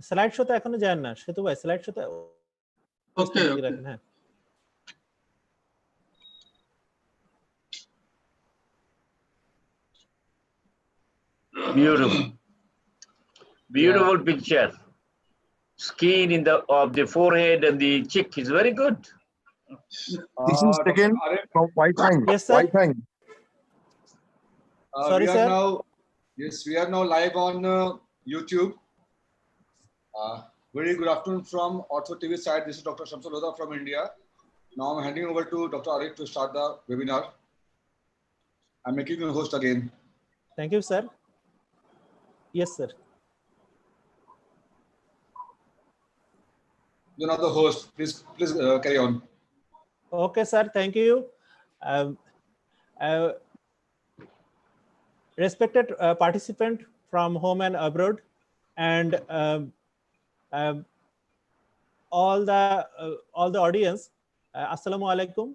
Slide শোতে এখনো যায় না সেতু ভাই, স্লাইড শোতে ওকে রাখেন। হ্যাঁ, Beautiful. Beautiful picture. Skin in the of the forehead and the cheek is very good. This is taken from Wi-Fi. Yes, sir. Wi-Fi. Sorry, we are sir. now, yes, we are now live on YouTube. Very good afternoon from Ortho TV side. This is Dr. Shamsul Huda from India. Now I'm handing over to Dr. Arif to start the webinar. I'm making you host again. Thank you, sir. Yes, sir. You're not the host. Please carry on. Okay, sir. Thank you. Respected participant from home and abroad, and all the audience. Assalamu alaikum.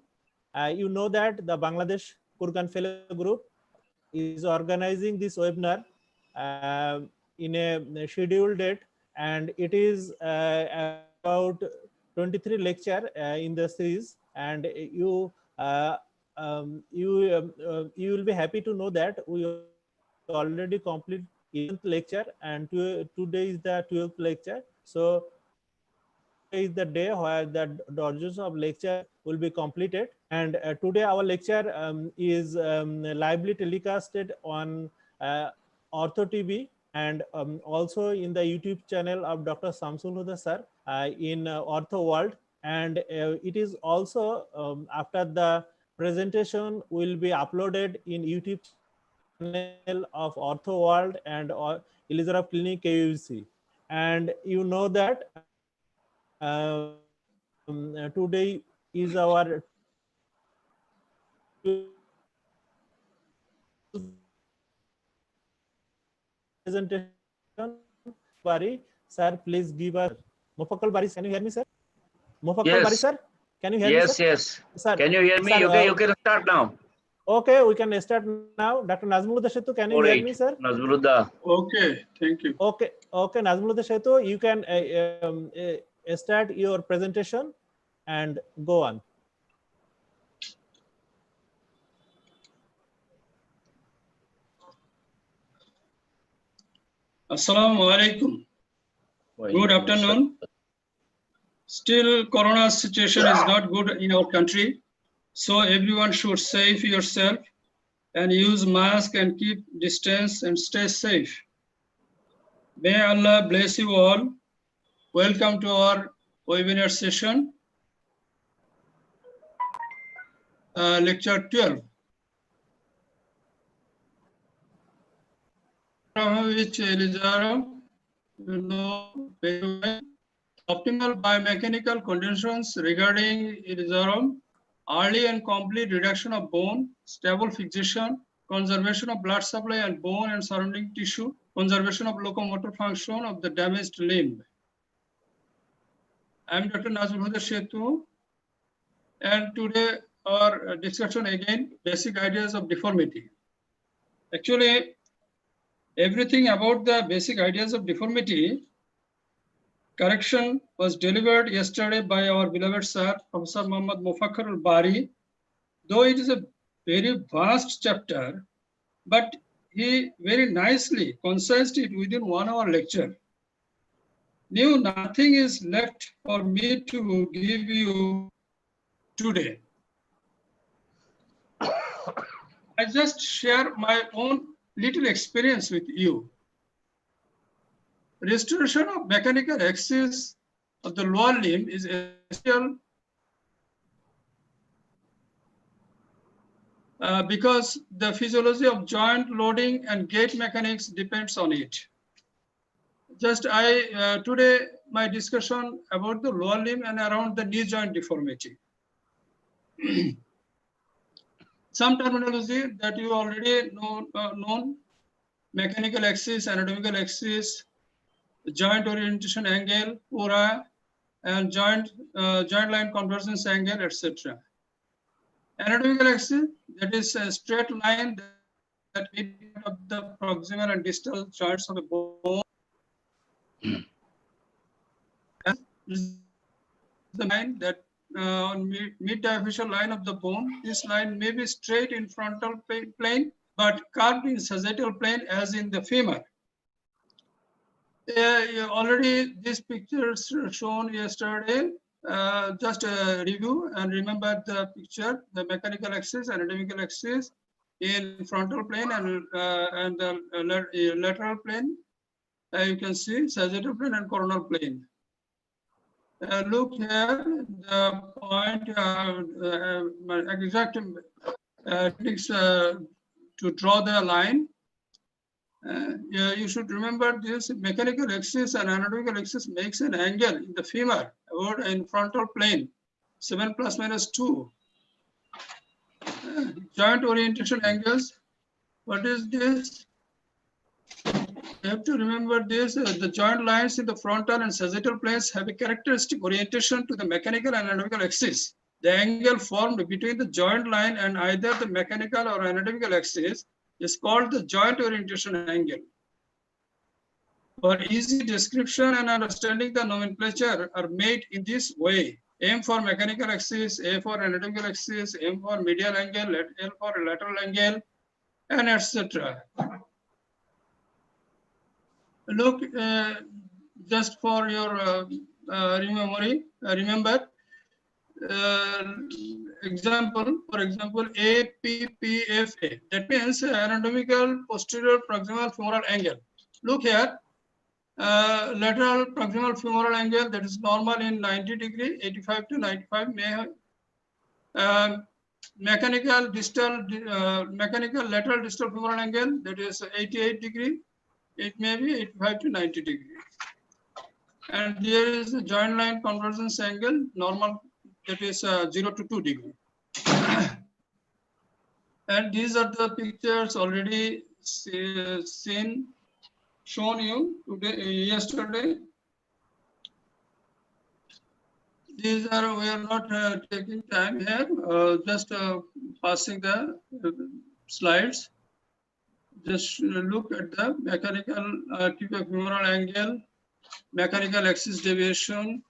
You know that the Bangladesh Kurgan Fellow Group is organizing this webinar in a scheduled date, and it is about 23 lecture in the series, and you will be happy to know that we already complete 11th lecture, and today is the 12th lecture. So is the day where the dozens of lecture will be completed, and today our lecture is lively telecasted on Ortho TV, and also in the YouTube channel of Dr. Shamsul Huda sir in Ortho World, and it is also after the presentation will be uploaded in YouTube channel of Ortho World and Elizabeth Clinic KUC. And you know that today is our presentation. Bari sir, please give us. Mufakkal Bari, can you hear me, sir? Mufakkal Bari, Yes. sir, can you hear me, Yes, sir? yes. Sir, Can you hear me? sir, Okay, you can start now. Okay, we can start now. Dr. Nazmul Setu, can you hear me, sir? Nazmuludda. Okay, thank you. Okay, Nazmul Setu, you can start your presentation and go on. Assalamu alaikum. Good afternoon. Still, corona situation is not good in our country, so everyone should save yourself and use mask and keep distance and stay safe. May Allah bless you all. Welcome to our webinar session, lecture 12. Which Elizarov, you know very well. Optimal biomechanical conditions regarding Elizarov, early and complete reduction of bone, stable fixation, conservation of blood supply and bone and surrounding tissue, conservation of locomotor function of the damaged limb. I am Dr. Nazmul Huda Setu, and today our discussion again, basic ideas of deformity. Actually, everything about the basic ideas of deformity correction was delivered yesterday by our beloved sir, Professor Muhammad Mufakkar al-Bari. Though it is a very vast chapter, but he very nicely concised it within 1 hour lecture. Now nothing is left for me to give you today. I just share my own little experience with you. Restoration of mechanical axis of the lower limb is essential because the physiology of joint loading and gait mechanics depends on it. Just today my discussion about the lower limb and around the knee joint deformity. Some terminology that you already known: mechanical axis, anatomical axis, joint orientation angle, ura, and joint line convergence angle, etc. Anatomical axis, that is a straight line that meets of the proximal and distal joints of a bone. is the line that on mid-diaphyseal line of the bone. This line may be straight in frontal plane, but curved in sagittal plane as in the femur. Already these pictures shown yesterday. Just a review and remember the picture, the mechanical axis, anatomical axis in frontal plane and the lateral plane. You can see sagittal plane and coronal plane. Look here, the point, exact techniques to draw the line. Yeah, you should remember this mechanical axis and anatomical axis makes an angle in the femur or in frontal plane, 7 ± 2. Joint orientation angles, what is this? You have to remember this, the joint lines in the frontal and sagittal planes have a characteristic orientation to the mechanical and anatomical axis. The angle formed between the joint line and either the mechanical or anatomical axis is called the joint orientation angle. For easy description and understanding, the nomenclature are made in this way. M for mechanical axis, A for anatomical axis, M for medial angle, L for lateral angle, and etc. Look, just for your memory, remember, for example, APPFA. That means anatomical posterior proximal femoral angle. Look here, lateral proximal femoral angle, that is normal in 90 degree, 85 to 95 may have. Mechanical lateral distal femoral angle, that is 88 degree. It may be 85 to 90 degree. And there is a joint line convergence angle, normal, that is 0 to 2 degree. And these are the pictures already shown you yesterday. These are, we are not taking time here, just passing the slides. Just look at the mechanical tibiofemoral angle, mechanical axis deviation,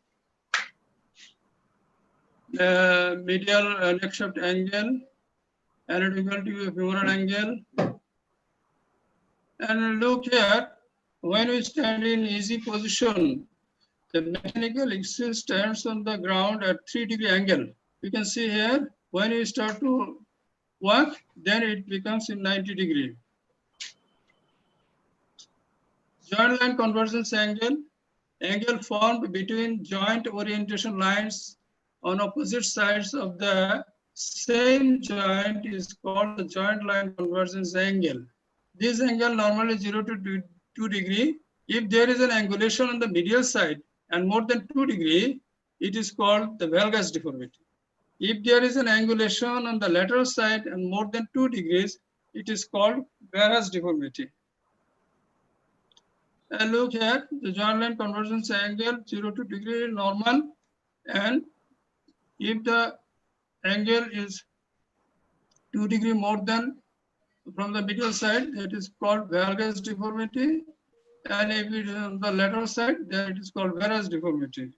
medial neck shaft angle, anatomical tibiofemoral angle. And look here, when we stand in easy position, the mechanical axis stands on the ground at 3 degree angle. You can see here, when you start to walk, then it becomes in 90 degree. Joint line convergence angle, angle formed between joint orientation lines on opposite sides of the same joint is called the joint line convergence angle. This angle normally 0 to 2 degree. If there is an angulation on the medial side and more than 2 degree, it is called the valgus deformity. If there is an angulation on the lateral side and more than 2 degrees, it is called varus deformity. And look here, the joint line convergence angle 0 to 2 degree normal, and if the angle is 2 degree more than from the medial side, that is called valgus deformity, and if it is on the lateral side, then it is called varus deformity.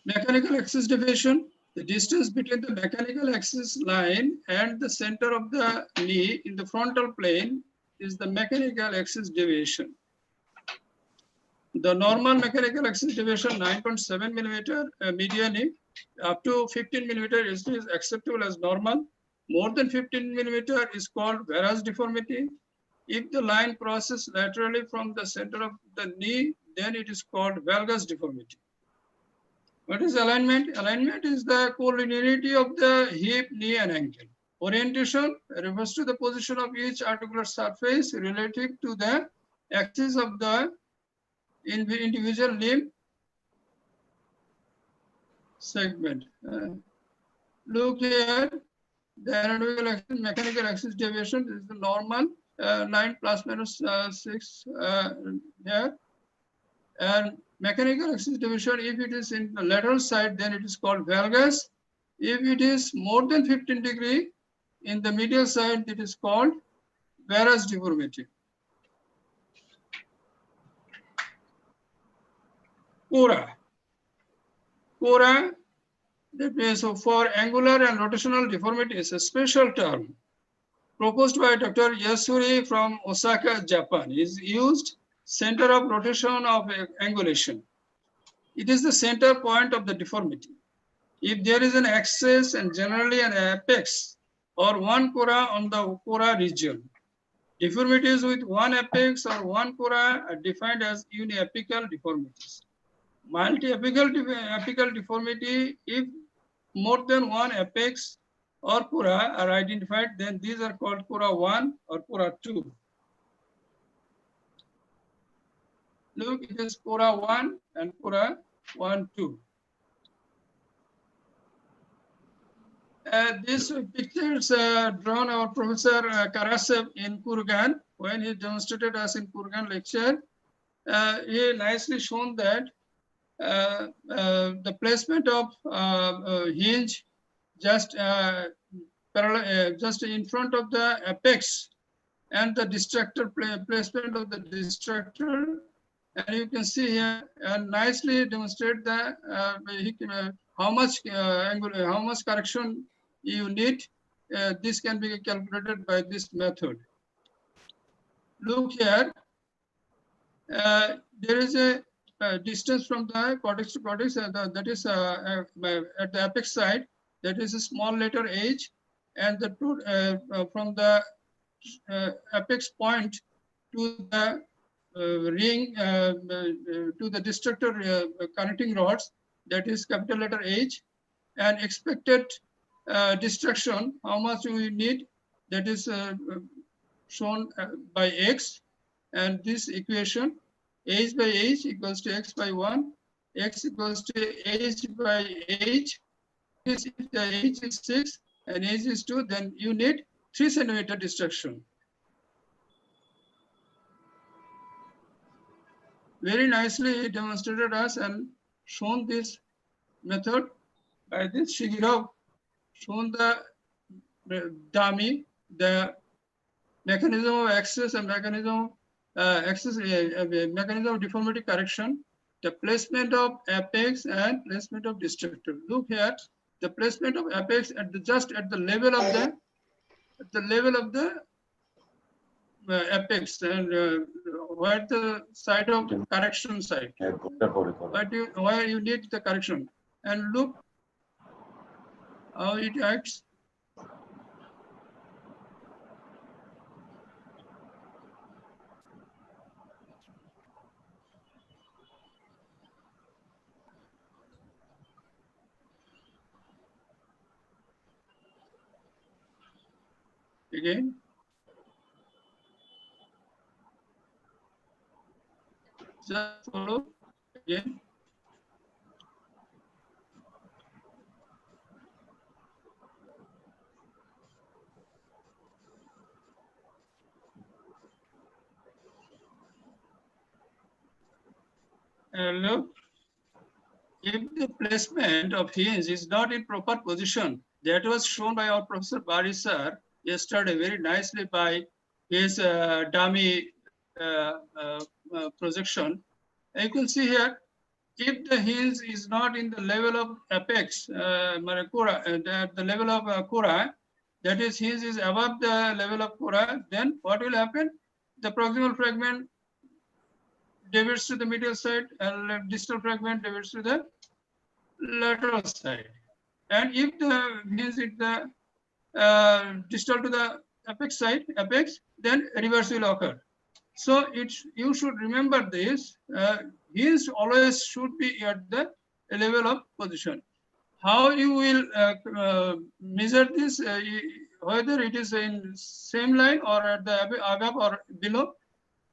Mechanical axis deviation, the distance between the mechanical axis line and the center of the knee in the frontal plane is the mechanical axis deviation. The normal mechanical axis deviation 9.7 millimeter medially up to 15 millimeter is acceptable as normal. More than 15 millimeter is called varus deformity. If the line crosses laterally from the center of the knee, then it is called valgus deformity. What is alignment? Alignment is the collinearity of the hip, knee, and ankle. Orientation refers to the position of each articular surface relative to the axis of the individual limb segment. Look here, the anatomical axis, mechanical axis deviation is the normal 9 ± 6 here. And mechanical axis deviation, if it is in the lateral side, then it is called valgus. If it is more than 15 degree in the medial side, it is called varus deformity. Cura. Cora, that means for angular and rotational deformities, a special term proposed by Dr. Yasuri from Osaka, Japan, is used center of rotation of angulation. It is the center point of the deformity. If there is an axis and generally an apex or one cora on the cora region, deformities with one apex or one cora are defined as uniapical deformities. Multi-apical deformity, if more than one apex or cora are identified, then these are called cora 1 or cora 2. Look, it is cora 1 and cora 1, 2. These pictures drawn our Professor Karasev in Kurgan when he demonstrated us in Kurgan lecture. He nicely shown that the placement of hinge just just in front of the apex and the distractor placement of the distractor, and you can see here and nicely demonstrate the how much correction you need. This can be calculated by this method. Look here, there is a distance from the cortex to cortex, that is at the apex side, that is a small letter h, and the from the apex point to the ring, to the distractor connecting rods, that is capital letter H, and expected distraction, how much we need, that is shown by X, and this equation, H by H equals to X by 1, X equals to H by H. If the H is 6 and H is 2, then you need 3 centimeter distraction. Very nicely demonstrated us and shown this method by this Shigirov, shown the dummy, the mechanism of access and mechanism mechanism of deformity correction, the placement of apex and placement of distractor. Look here, the placement of apex at the just at the level of the apex, and where the side of correction side, where you need the correction, and look how it acts. Again. Just follow again. And look, if the placement of hinge is not in proper position, that was shown by our Professor Bari sir yesterday very nicely by his dummy projection. And you can see here, if the hinge is not in the level of apex, the level of cora, that is hinge is above the level of cora, then what will happen? The proximal fragment deviates to the medial side and distal fragment deviates to the lateral side. And if the hinge is the distal to the apex side, then reverse will occur. So you should remember this. Hinge always should be at the level of position. How you will measure this, whether it is in same line or at the above or below.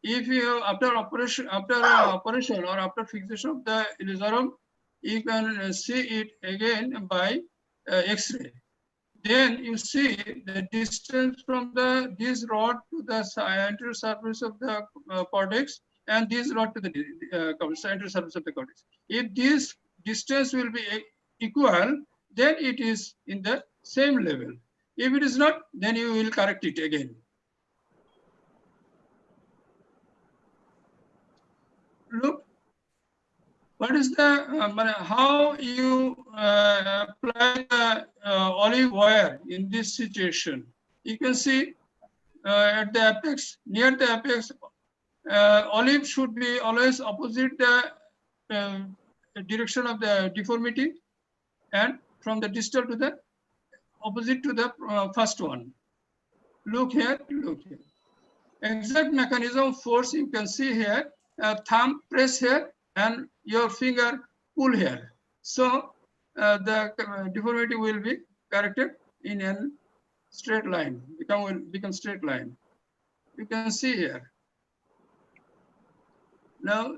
If you after operation or after fixation of the elysium, you can see it again by X-ray. Then you see the distance from this rod to the anterior surface of the cortex, and this rod to the anterior surface of the cortex. If this distance will be equal, then it is in the same level. If it is not, then you will correct it again. Look, what is the how you apply the olive wire in this situation? You can see at the apex, near the apex, olive should be always opposite the direction of the deformity, and from the distal to the opposite to the first one. Look here, look here. Exact mechanism of force you can see here. Thumb press here and your finger pull here. So the deformity will be corrected in a straight line. Become straight line. You can see here. Now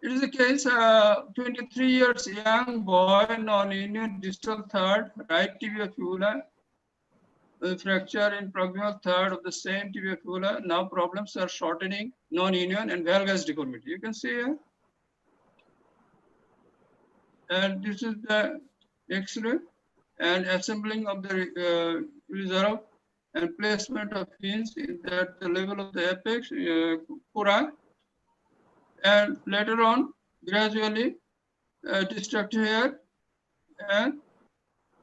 it is a case, 23 years young boy, non-union distal third, right tibia fibula, fracture in proximal third of the same tibia fibula. Now problems are shortening, non-union and valgus deformity. You can see here. And this is the X-ray and assembling of the reserve and placement of pins at the level of the apex, cura. And later on, gradually destructive here, and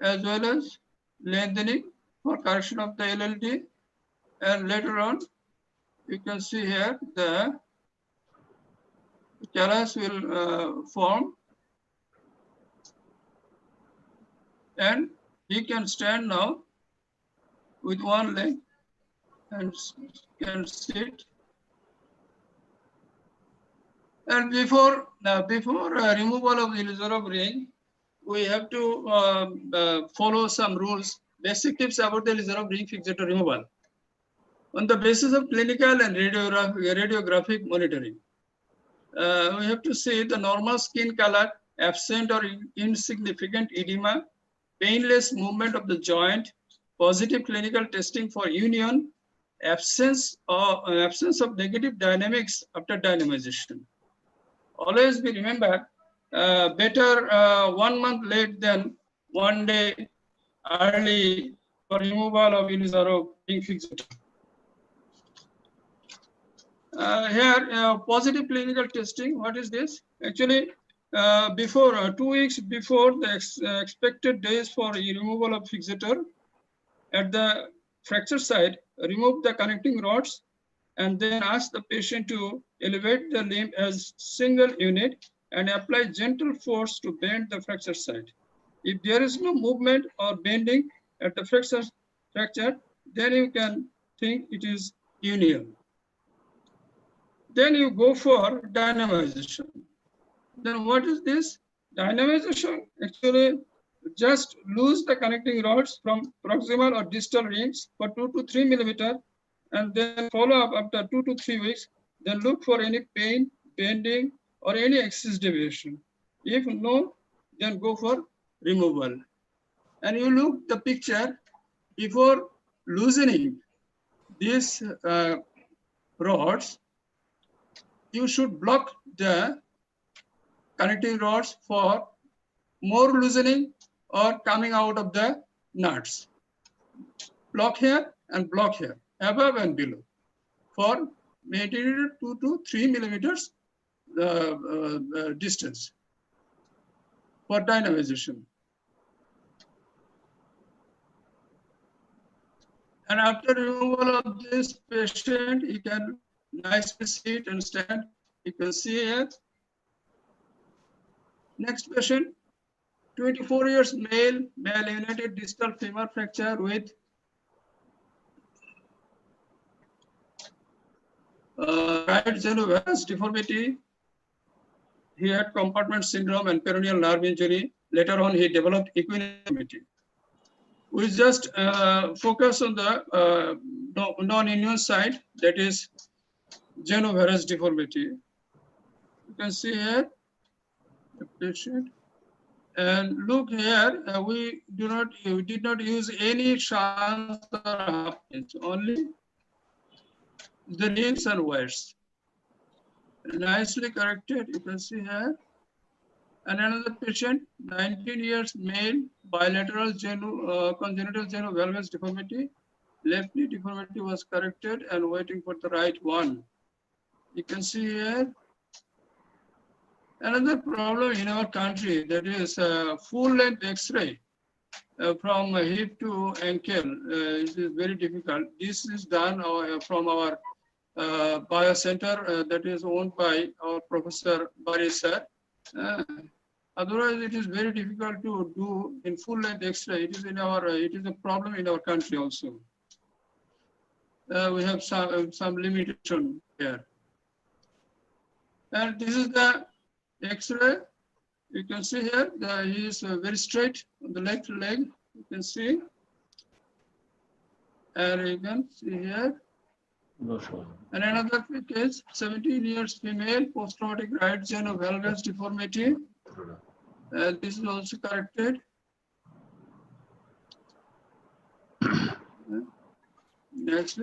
as well as lengthening for correction of the LLD. And later on, you can see here the callus will form, and he can stand now with one leg and can sit. And before removal of the reserve ring, we have to follow some rules, basic tips about the reserve ring fixator removal. On the basis of clinical and radiographic monitoring, we have to see the normal skin color, absent or insignificant edema, painless movement of the joint, positive clinical testing for union, absence of negative dynamics after dynamization. Always be remembered, better 1 month late than 1 day early for removal of reserve ring fixator. Here, positive clinical testing. What is this? Actually, before 2 weeks before the expected days for removal of fixator, at the fracture site, remove the connecting rods and then ask the patient to elevate the limb as single unit and apply gentle force to bend the fracture site. If there is no movement or bending at the fracture, then you can think it is union. Then you go for dynamization. Then what is this? Dynamization, actually just lose the connecting rods from proximal or distal rings for 2 to 3 millimeter, and then follow up after 2 to 3 weeks. Then look for any pain, bending, or any axis deviation. If no, then go for removal. And you look the picture before loosening these rods. You should block the connecting rods for more loosening or coming out of the nuts. Block here and block here, above and below, for maintaining 2 to 3 millimeters distance for dynamization. And after removal of this patient, you can nicely sit and stand. You can see here. Next patient, 24 years male, malunited distal femur fracture with right genu-varus deformity. He had compartment syndrome and peroneal nerve injury. Later on, he developed equinormity. We just focus on the non-union side, that is genu-varus deformity. You can see here the patient. And look here, we did not use any shunts or half pins, only the rings and wires. Nicely corrected, you can see here. And another patient, 19 years male, bilateral congenital genu-valgus deformity. Left knee deformity was corrected and waiting for the right one. You can see here. Another problem in our country, that is full-length X-ray from hip to ankle. It is very difficult. This is done from our biocenter that is owned by our Professor Bari sir. Otherwise, it is very difficult to do in full-length X-ray. It is a problem in our country also. We have some limitation here. And this is the X-ray. You can see here that he is very straight on the left leg. You can see, and you can see here. And another case, 17 years female, post-traumatic right genovalgus deformity. This is also corrected. Next,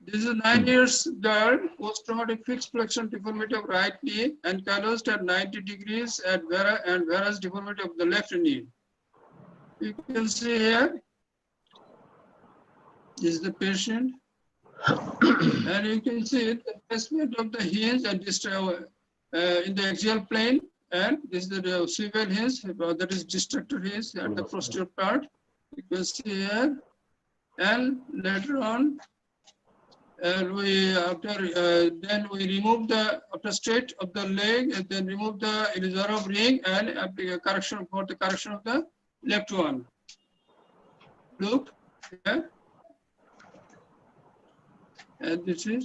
this is a 9 years girl, post-traumatic fixed flexion deformity of right knee and calloused at 90 degrees at varus deformity of the left knee. You can see here, this is the patient. And you can see the placement of the hinge and in the axial plane, and this is the swivel hinge, that is distractor hinge at the posterior part. You can see here, and later on, then we remove the after straight of the leg, and then remove the Ilizarov ring and correction for the correction of the left one. Look here. And this is,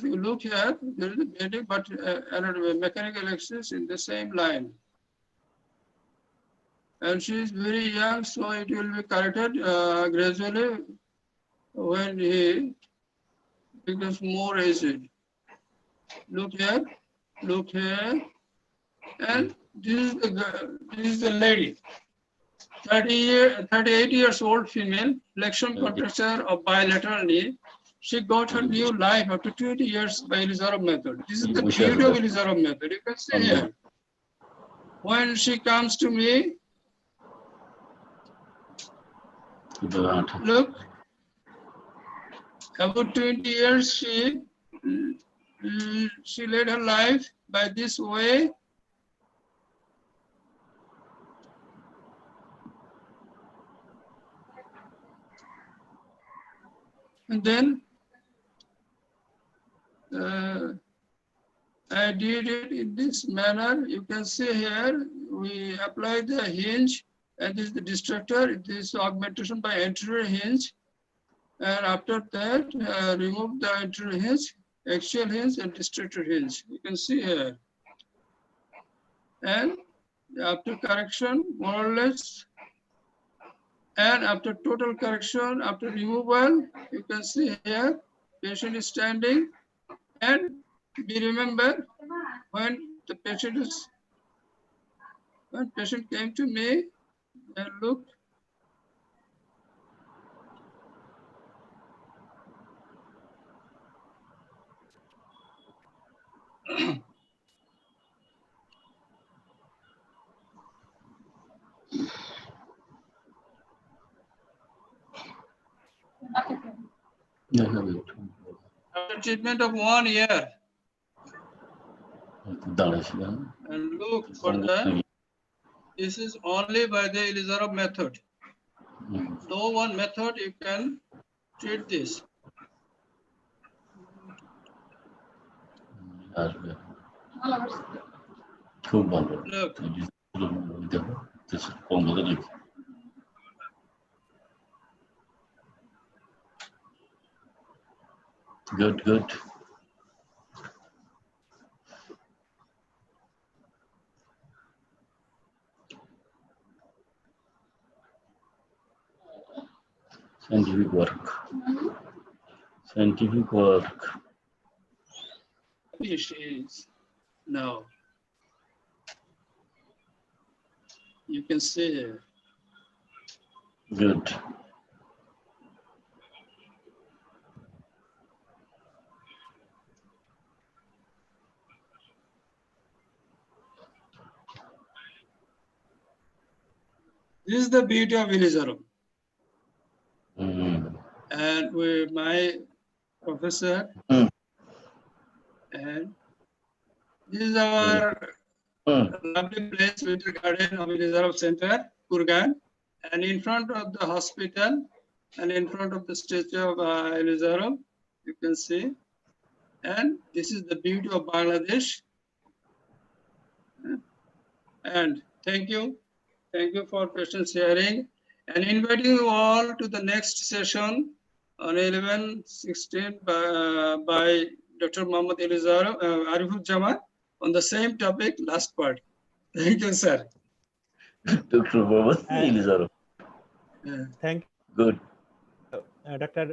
you look here, there is a bending, but another mechanical axis in the same line. And she is very young, so it will be corrected gradually when he becomes more aged. Look here, and this is the lady. 38 years old female, flexion contracture of bilateral knee. She got her new life after 20 years by Ilizarov method. This is the beauty of Ilizarov method. You can see here. When she comes to me, look, about 20 years she led her life by this way. And then I did it in this manner. You can see here, we apply the hinge, and this is the distractor. This is augmentation by anterior hinge. And after that, remove the anterior hinge, axial hinge, and distractor hinge. You can see here. And after correction, more or less, and after total correction, after removal, you can see here, patient is standing. And we remember when patient came to me and looked, after treatment of 1 year, and look for the, this is only by the Ilizarov method. No one method you can treat this. Look. Good. Scientific work. Fish is now. You can see here. Good. This is the beauty of Ilizarov. And my professor and This is our lovely place with the garden of Elizarov Center, Kurgan, and in front of the hospital and in front of the statue of Elizarov, you can see. And this is the beauty of Bangladesh. And thank you for patient sharing, and inviting you all to the next session on 11/16 by Dr. Muhammad Elizarov, Arifuzzaman, on the same topic, last part. Thank you, sir. Dr. Muhammad Elizarov. Thank Good. Dr.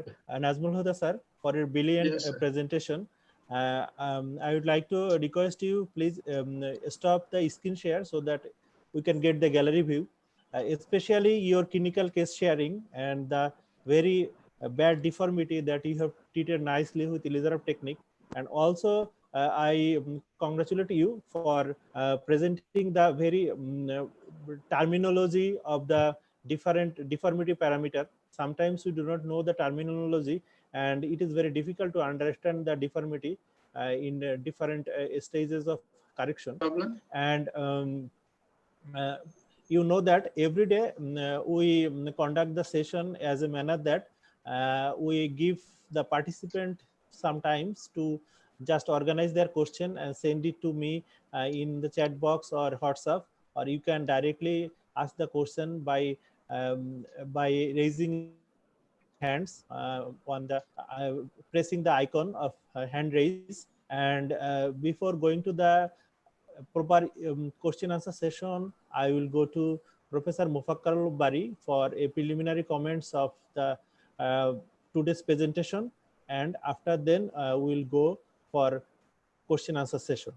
Nazmul Huda sir for your brilliant Yes, sir. presentation. I would like to request you, please stop the screen share so that we can get the gallery view, especially your clinical case sharing and the very bad deformity that you have treated nicely with Elizarov technique. And also, I congratulate you for presenting the very terminology of the different deformity parameter. Sometimes we do not know the terminology, and it is very difficult to understand the deformity in different stages of correction. Problem? And you know that every day we conduct the session as a manner that we give the participant sometimes to just organize their question and send it to me in the chat box or WhatsApp, or you can directly ask the question by raising hands on the pressing the icon of hand raise. And before going to the proper question answer session, I will go to Professor Mufakkar Bari for a preliminary comments of the today's presentation, and after then we'll go for question answer session.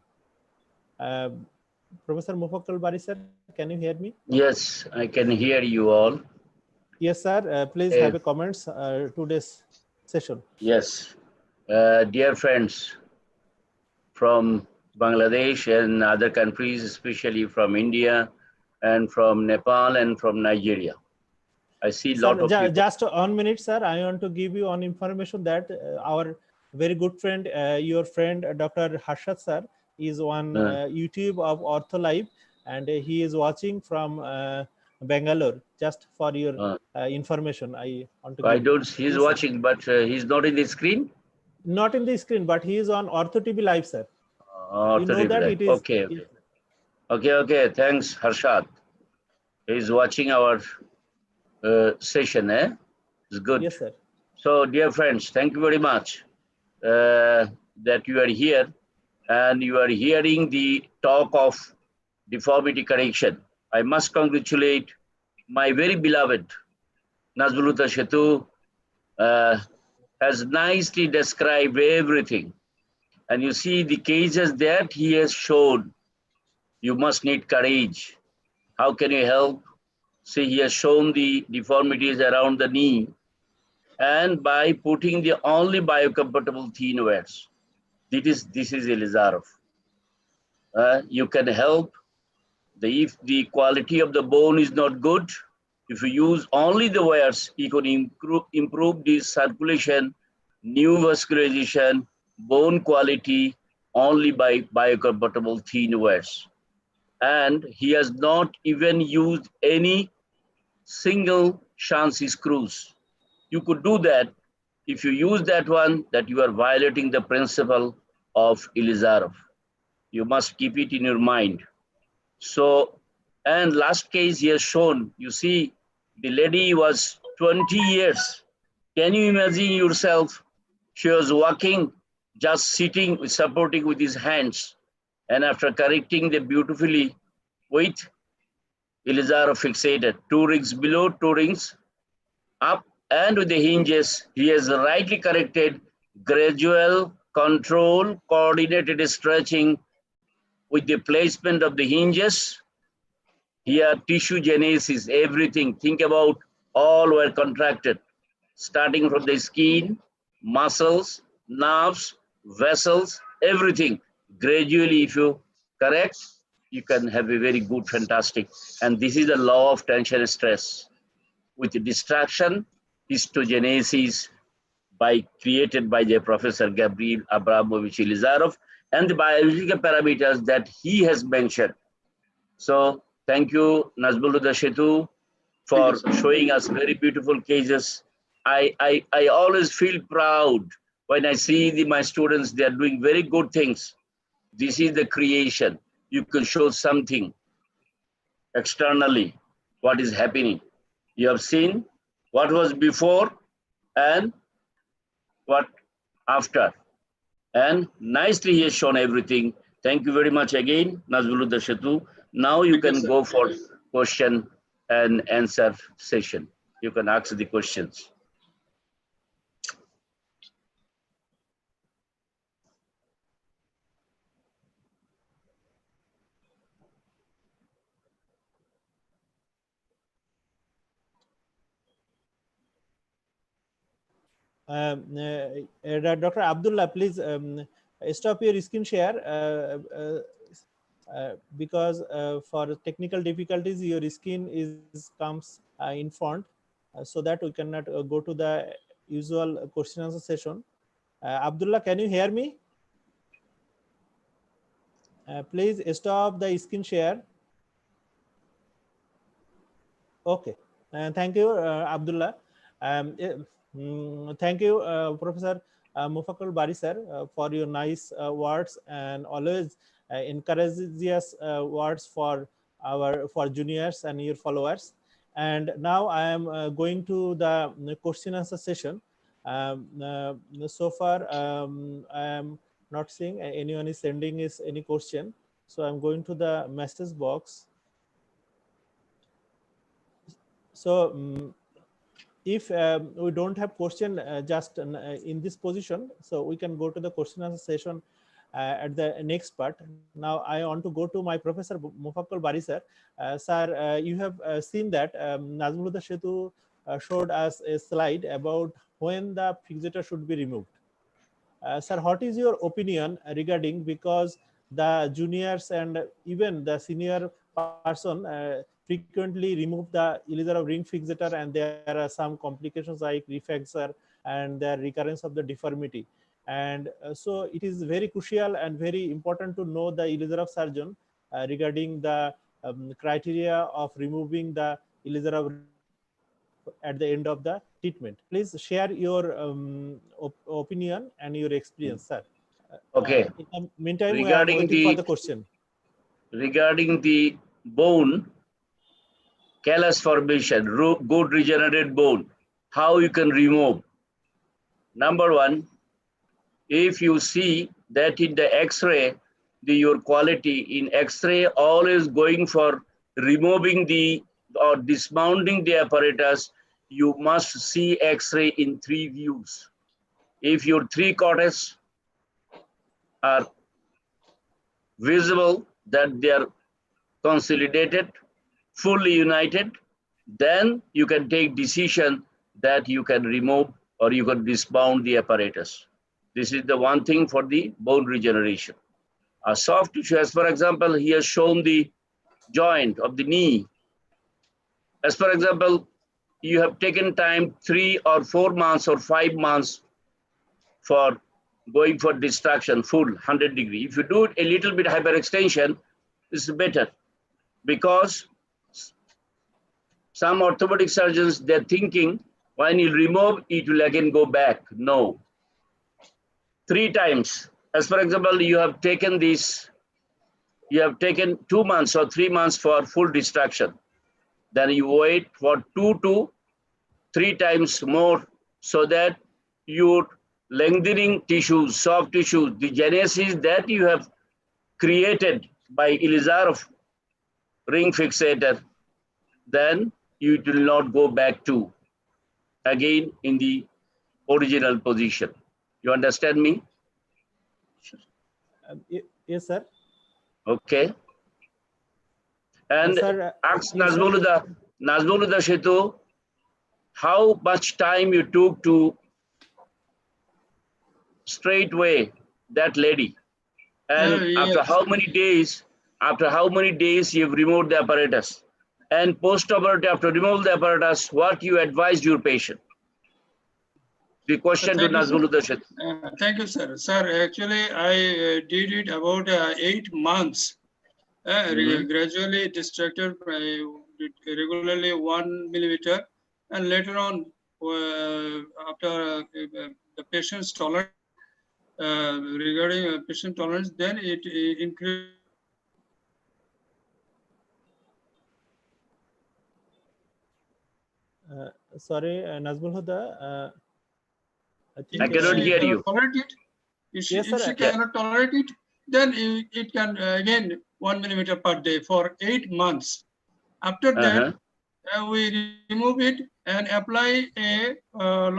Professor Mufakkar Bari sir, can you hear me? Yes, I can hear you all. Yes sir, please have a comments today's session. Yes, dear friends from Bangladesh and other countries, especially from India and from Nepal and from Nigeria. I see a lot of people. Just 1 minute, sir. I want to give you one information that our very good friend, your friend, Dr. Harshad sir, is on YouTube of OrthoLive, and he is watching from Bangalore. Just for your information, I want to. I don't. He's watching, but he's not in the screen. Not in the screen, but he is on Ortho TV Live, sir. You know that it is okay. Okay. Thanks, Harshad. He's watching our session. It's good. Yes, sir. So, dear friends, thank you very much that you are here and you are hearing the talk of deformity correction. I must congratulate my very beloved Nazmul Huda Setu, has nicely described everything. And you see the cases that he has shown. You must need courage. How can you help? See, he has shown the deformities around the knee, and by putting the only biocompatible thin wears. This is Elizarov. You can help. If the quality of the bone is not good, if you use only the wears, you can improve the circulation, new vascularization, bone quality only by biocompatible thin wears. And he has not even used any single chance screws. You could do that. If you use that one, that you are violating the principle of Elizarov. You must keep it in your mind. So, and last case he has shown, you see, the lady was 20 years. Can you imagine yourself? She was walking, just sitting, supporting with his hands. And after correcting them beautifully with Elizarov fixated, 2 rings below, 2 rings up, and with the hinges, he has rightly corrected gradual, control, coordinated stretching with the placement of the hinges. Here, tissue genesis, everything. Think about all were contracted, starting from the skin, muscles, nerves, vessels, everything. Gradually, if you correct, you can have a very good, fantastic. And this is the law of tension stress. With the distraction, histogenesis, created by the Professor Gabriel Abramovich Ilizarov, and the biological parameters that he has mentioned. So thank you, Nazmulhuda Shetu, for showing us very beautiful cases. I always feel proud when I see my students, they are doing very good things. This is the creation. You can show something externally, what is happening. You have seen what was before and what after. And nicely he has shown everything. Thank you very much again, Nazmulhuda Shetu. Now you can go for question and answer session. You can ask the questions. Dr. Abdullah, please stop your screen share because for technical difficulties, your screen comes in front, so that we cannot go to the usual question answer session. Abdullah, can you hear me? Please stop the screen share. Okay, thank you, Abdullah. Thank you, Professor Mufakkar Bari sir, for your nice words and always encourageous words for juniors and your followers. And now I am going to the question answer session. So far, I am not seeing anyone is sending any question. So I'm going to the message box. So if we don't have question just in this position, so we can go to the question answer session at the next part. Now I want to go to my Professor Mufakkar Bari sir. Sir, you have seen that Nazmulhuda Shetu showed us a slide about when the fixator should be removed. Sir, what is your opinion regarding, because the juniors and even the senior person frequently remove the Ilizarov ring fixator, and there are some complications like refracture and the recurrence of the deformity. And so it is very crucial and very important to know the Ilizarov surgeon regarding the criteria of removing the Ilizarov at the end of the treatment. Please share your opinion and your experience, sir. Okay. In the meantime, we are waiting for the question. Regarding the bone, callus formation, good regenerated bone, how you can remove? Number one, if you see that in the X-ray, your quality in X-ray always going for removing or dismounting the apparatus, you must see X-ray in 3 views. If your 3 cortex are visible, that they are consolidated, fully united, then you can take decision that you can remove or you can dismount the apparatus. This is the one thing for the bone regeneration. A soft tissue, as for example, he has shown the joint of the knee. As for example, you have taken time 3 or 4 months or 5 months for going for distraction, full 100 degree. If you do it a little bit hyperextension, it's better, because some orthopedic surgeons, they're thinking when you remove, it will again go back. No. 3 times. As for example, you have taken this, you have taken 2 months or 3 months for full distraction. Then you wait for 2 to 3 times more, so that you're lengthening tissues, soft tissues, the genesis that you have created by Ilizarov ring fixator, then you will not go back to again in the original position. You understand me? Yes, sir. Okay. And sir, ask Nazmulhuda Shetu, how much time you took to straightway that lady, and after how many days you've removed the apparatus, and post-operative after remove the apparatus, what you advise your patient? The question to Thank you, sir. Nazmul Huda Setu. Thank you, sir. Sir, actually, I did it about 8 months. Gradually distracted regularly 1 millimeter, and later on, after the patient's tolerance, regarding patient tolerance, then it increased. Sorry, Nazmul Huda. I cannot hear you. Tolerate it. If she, Yes, sir. if she cannot tolerate it, then it can again 1 millimeter per day for 8 months. After that, we remove it and apply a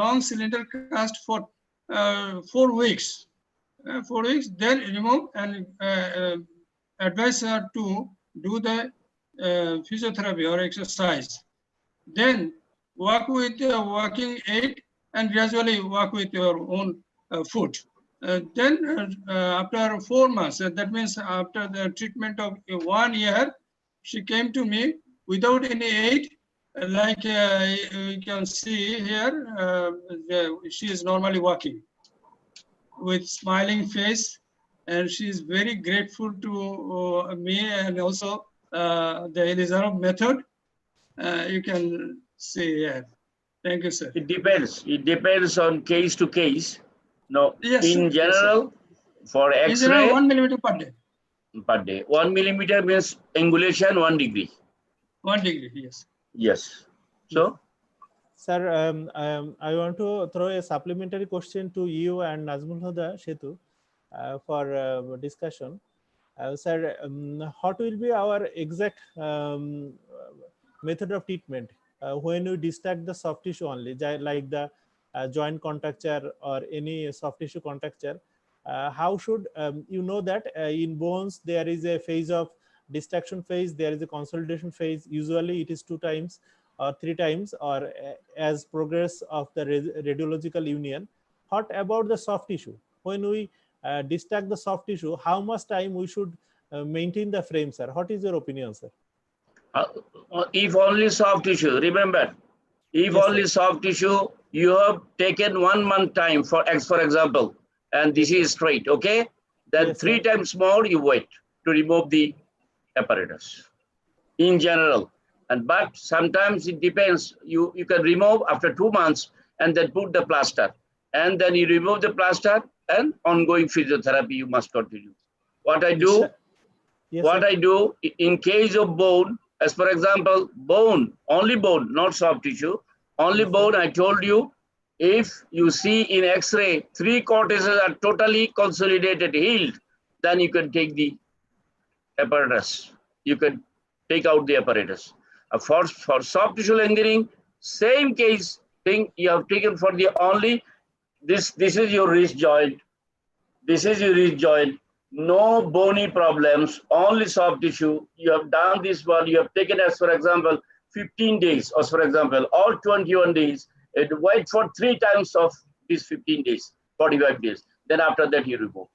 long cylinder cast for 4 weeks. 4 weeks, then remove and advise her to do the physiotherapy or exercise. Then work with walking aid and gradually work with your own food. Then after 4 months, that means after the treatment of 1 year, she came to me without any aid, like you can see here, she is normally walking with smiling face, and she is very grateful to me and also the Elizarov method. You can see here. Thank you, sir. It depends. It depends on case to case. No, Yes, in sir. general, for In general, X-ray 1 millimeter per day. per day, 1 millimeter means angulation 1 degree. 1 degree, yes. Yes. So, Sir, I want to throw a supplementary question to you and Nazmul Huda Setu for discussion. Sir, what will be our exact method of treatment when we distract the soft tissue only, like the joint contracture or any soft tissue contracture? How should you know that in bones there is a phase of distraction phase, there is a consolidation phase. Usually it is 2 times or 3 times, or as progress of the radiological union. What about the soft tissue? When we distract the soft tissue, how much time we should maintain the frame, sir? What is your opinion, sir? if only soft tissue, remember, if Yes, only sir. soft tissue, you have taken 1 month time for example, and this is straight, okay? Then Yes, 3 sir. times more you wait to remove the apparatus in general. And but sometimes it depends. You can remove after 2 months and then put the plaster, and then you remove the plaster and ongoing physiotherapy you must continue. What I do, Yes, sir. I do in case of bone, as for example, bone, only bone, not soft tissue, only Yes, bone. sir. I told you, if you see in X-ray 3 cortices are totally consolidated, healed, then you can take the apparatus. You can take out the apparatus. For soft tissue lengthening, same case thing you have taken for the only this is your wrist joint. This is your wrist joint. No bony problems, only soft tissue. You have done this one. You have taken as for example 15 days, or for example, all 21 days. And wait for 3 times of these 15 days, 45 days. Then after that you remove.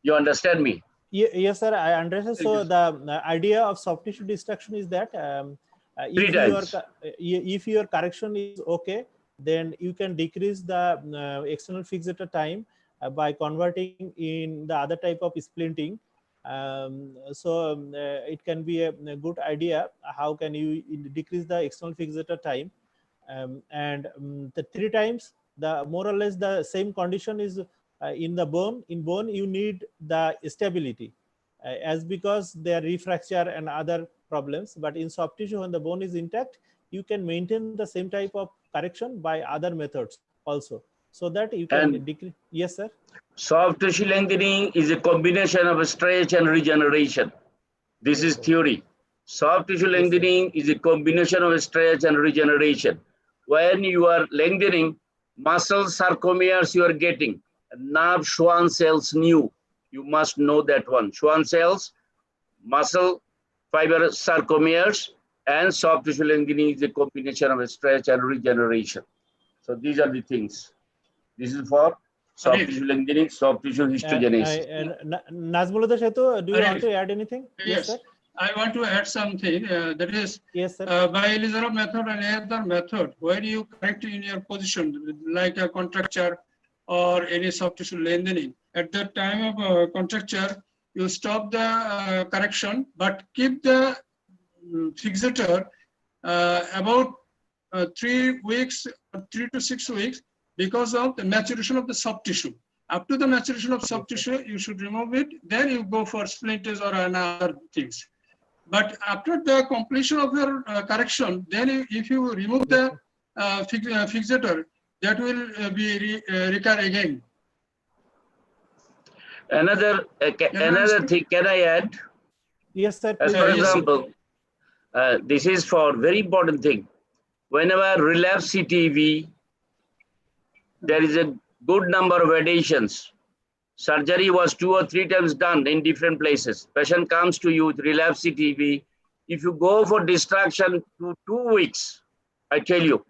You understand me? Yes, sir, I understand. So the idea of soft tissue destruction is that if your correction is okay, then you can decrease the external fixator time by converting in the other type of splinting. It can be a good idea. How can you decrease the external fixator time? The 3 times, the more or less the same condition is in the bone. In bone, you need the stability, as because there are refracture and other problems. But in soft tissue, when the bone is intact, you can maintain the same type of correction by other methods also, so that you can decrease. Yes, sir. Soft tissue lengthening is a combination of stretch and regeneration. This is theory. Soft tissue lengthening is a combination of stretch and regeneration. When you are lengthening, muscle sarcomeres you are getting, nerve Schwann cells new. You must know that one. Schwann cells, muscle fiber sarcomeres, and soft tissue lengthening is a combination of stretch and regeneration. So these are the things. This is for soft tissue lengthening, soft tissue histogenesis. Nazmul Huda Setu, do you want to add anything? Yes, sir. I want to add something. That is, Yes, sir. by Elizarov method and any other method, where you correct in your position, like a contracture or any soft tissue lengthening, at that time of contracture, you stop the correction, but keep the fixator about 3 weeks, 3 to 6 weeks, because of the maturation of the soft tissue. Up to the maturation of soft tissue, you should remove it. Then you go for splinters or other things. But after the completion of your correction, then if you remove the fixator, that will be recur again. Another thing, can I add? Yes, sir. As Please. for Yes, sir. example, this is for very important thing. Whenever relapse CTV, there is a good number of adhesions. Surgery was 2 or 3 times done in different places. Patient comes to you with relapse CTV. If you go for distraction to 2 weeks, I tell you,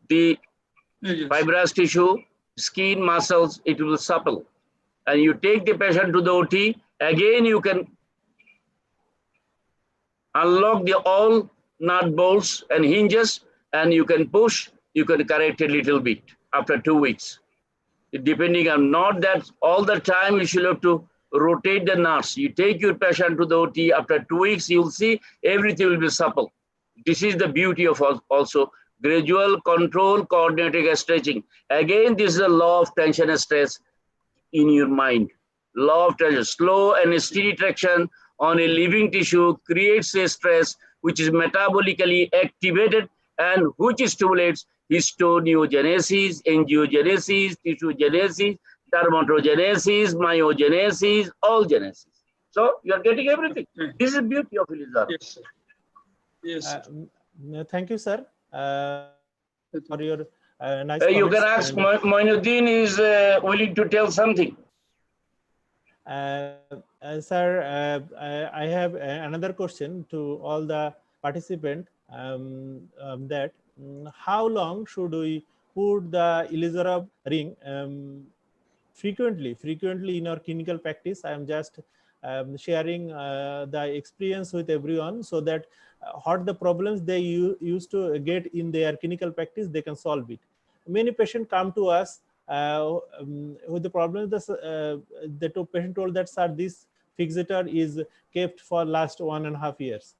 the Yes. fibrous tissue, skin, muscles, it will supple. And you take the patient to the OT, again you can unlock the all nut bolts and hinges, and you can push, you can correct a little bit after 2 weeks. Depending on, not that all the time you should have to rotate the nuts. You take your patient to the OT, after 2 weeks, you'll see everything will be supple. This is the beauty of also gradual control, coordinated stretching. Again, this is a law of tension and stress in your mind. Law of tension, slow and steady traction on a living tissue creates a stress which is metabolically activated and which stimulates histoneogenesis, angiogenesis, tissuegenesis, dermatogenesis, myogenesis, all genesis. So you are getting everything. This is the beauty of Elizarov. Yes, sir. Yes, sir. Thank you, sir, for your nice You comments. can ask And, Moinuddin is willing to tell something. sir, I have another question to all the participants. That how long should we put the Elizarov ring frequently in our clinical practice? I am just sharing the experience with everyone, so that what the problems they used to get in their clinical practice, they can solve it. Many patients come to us with the problem. The patient told that, sir, this fixator is kept for last 1.5 years.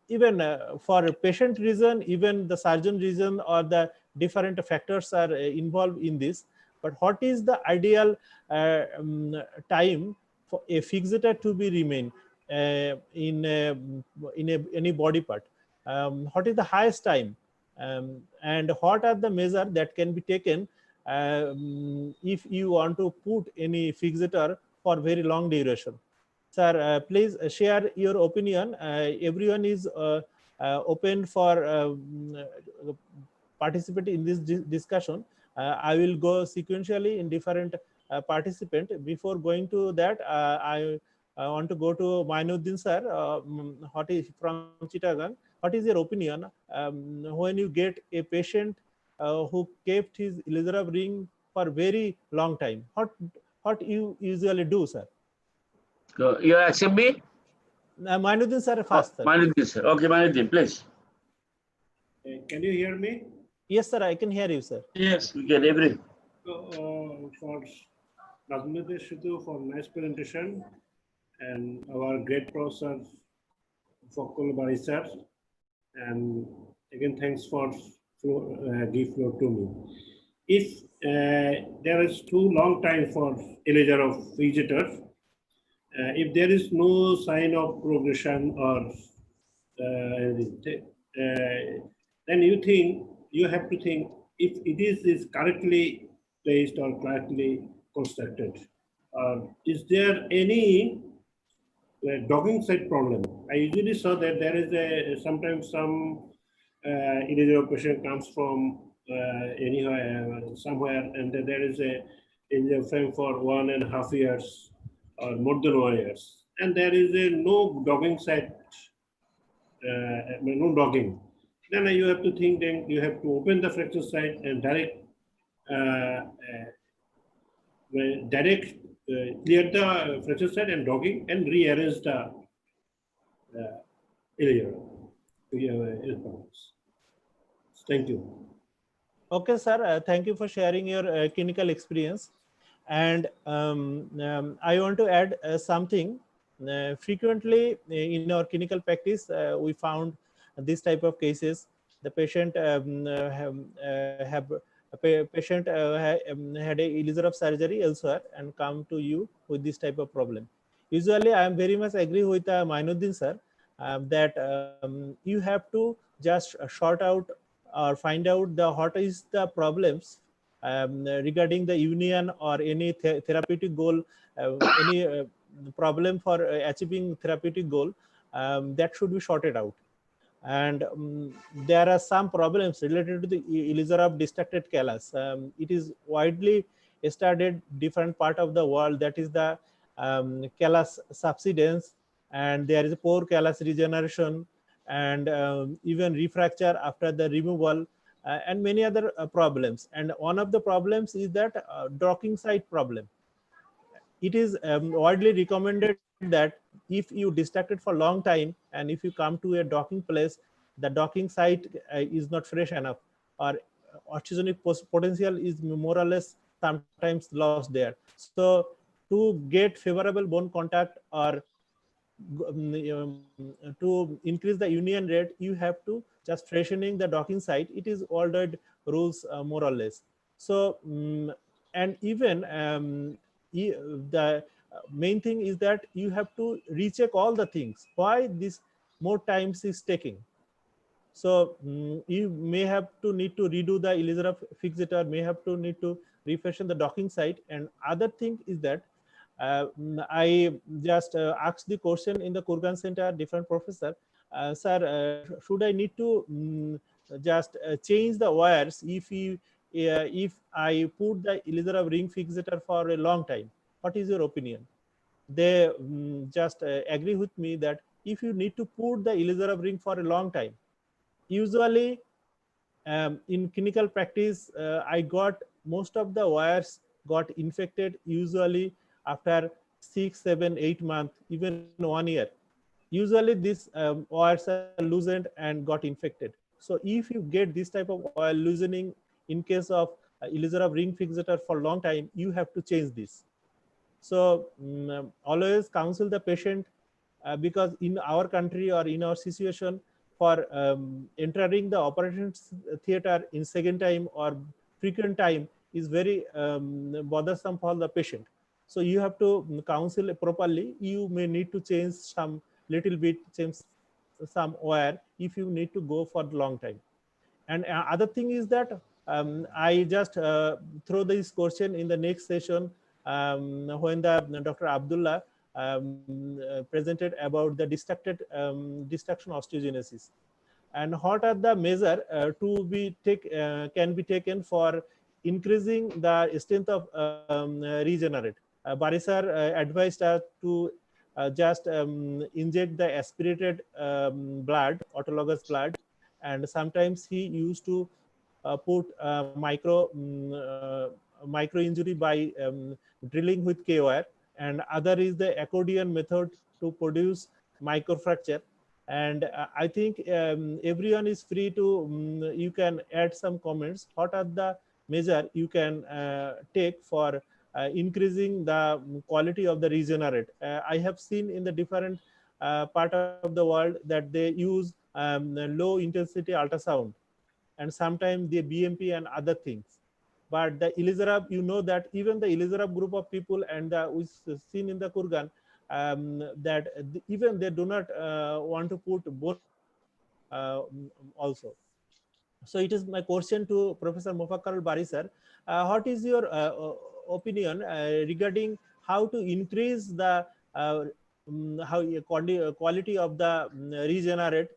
Even for patient reason, even the surgeon reason, or the different factors are involved in this. But what is the ideal time for a fixator to be remain in any body part? What is the highest time, and what are the measures that can be taken if you want to put any fixator for very long duration? Sir, please share your opinion. Everyone is open for participate in this discussion. I will go sequentially in different participant. Before going to that, I want to go to Moinuddin sir. What is from Chittagong? What is your opinion when you get a patient who kept his Elizarov ring for very long time? What you usually do, sir? You are asking me? Moinuddin sir first. Sir. Moinuddin sir. Okay, Moinuddin, please. Can you hear me? Yes, sir, I can hear you, sir. Yes. You get everything. For Rajmundar Sidhu for nice presentation, and our great professor Fakul Bari sir, and again thanks for give floor to me. If there is too long time for Elizarov fixator, if there is no sign of progression or then you have to think if it is correctly placed or correctly constructed. Is there any dogging side problem? I usually saw that there is sometimes some Elizarov patient comes from anywhere, somewhere, and there is in the frame for 1.5 years or more than 1 year, and there is no dogging side, no dogging. Then you have to think, then you have to open the fracture site and direct clear the fracture site and dogging and rearrange the earlier to your response. Thank you. Okay, sir. Thank you for sharing your clinical experience. And I want to add something. Frequently in our clinical practice, we found this type of cases. The patient patient had a leisure of surgery elsewhere and come to you with this type of problem. Usually, I am very much agree with Mainuddin sir that you have to just sort out or find out the what is the problems regarding the union or any therapeutic goal, any problem for achieving therapeutic goal, that should be sorted out. And there are some problems related to the elixir of distracted callus. It is widely studied different part of the world, that is the callus subsidence, and there is a poor callus regeneration, and even refracture after the removal, and many other problems. And one of the problems is that docking site problem. It is widely recommended that if you distracted for a long time and if you come to a docking place, the docking site is not fresh enough, or osteogenic potential is more or less sometimes lost there. So to get favorable bone contact or to increase the union rate, you have to just freshening the docking site. It is ordered rules more or less. So and even the main thing is that you have to recheck all the things. Why this more times is taking? So you may have to need to redo the elixir fixator, may have to need to refreshen the docking site. And other thing is that I just asked the question in the Kurgan Center, different professor, sir, should I need to just change the wires if I put the elixir ring fixator for a long time? What is your opinion? They just agree with me that if you need to put the elixir ring for a long time, usually in clinical practice, I got most of the wires got infected usually after 6, 7, 8 months, even 1 year. Usually these wires are loosened and got infected. So if you get this type of wire loosening in case of elixir ring fixator for a long time, you have to change this. So always counsel the patient because in our country or in our situation, for entering the operations theater in second time or frequent time is very bothersome for the patient. So you have to counsel properly. You may need to change some little bit, change some wire if you need to go for long time. And other thing is that I just throw this question in the next session when the Dr. Abdullah presented about the distraction osteogenesis, and what are the measure to be can be taken for increasing the strength of regenerate. Bari sir advised us to just inject the aspirated blood, autologous blood, and sometimes he used to put micro injury by drilling with K-wire, and other is the accordion method to produce microfracture. And I think everyone is free to you can add some comments. What are the measure you can take for increasing the quality of the regenerate? I have seen in the different part of the world that they use low intensity ultrasound, and sometimes the BMP and other things. But the elixir, you know that even the elixir group of people, and we've seen in the Kurgan that even they do not want to put both also. So it is my question to Professor Mofakkar Bari sir. What is your opinion regarding how to increase the quality of the regenerate?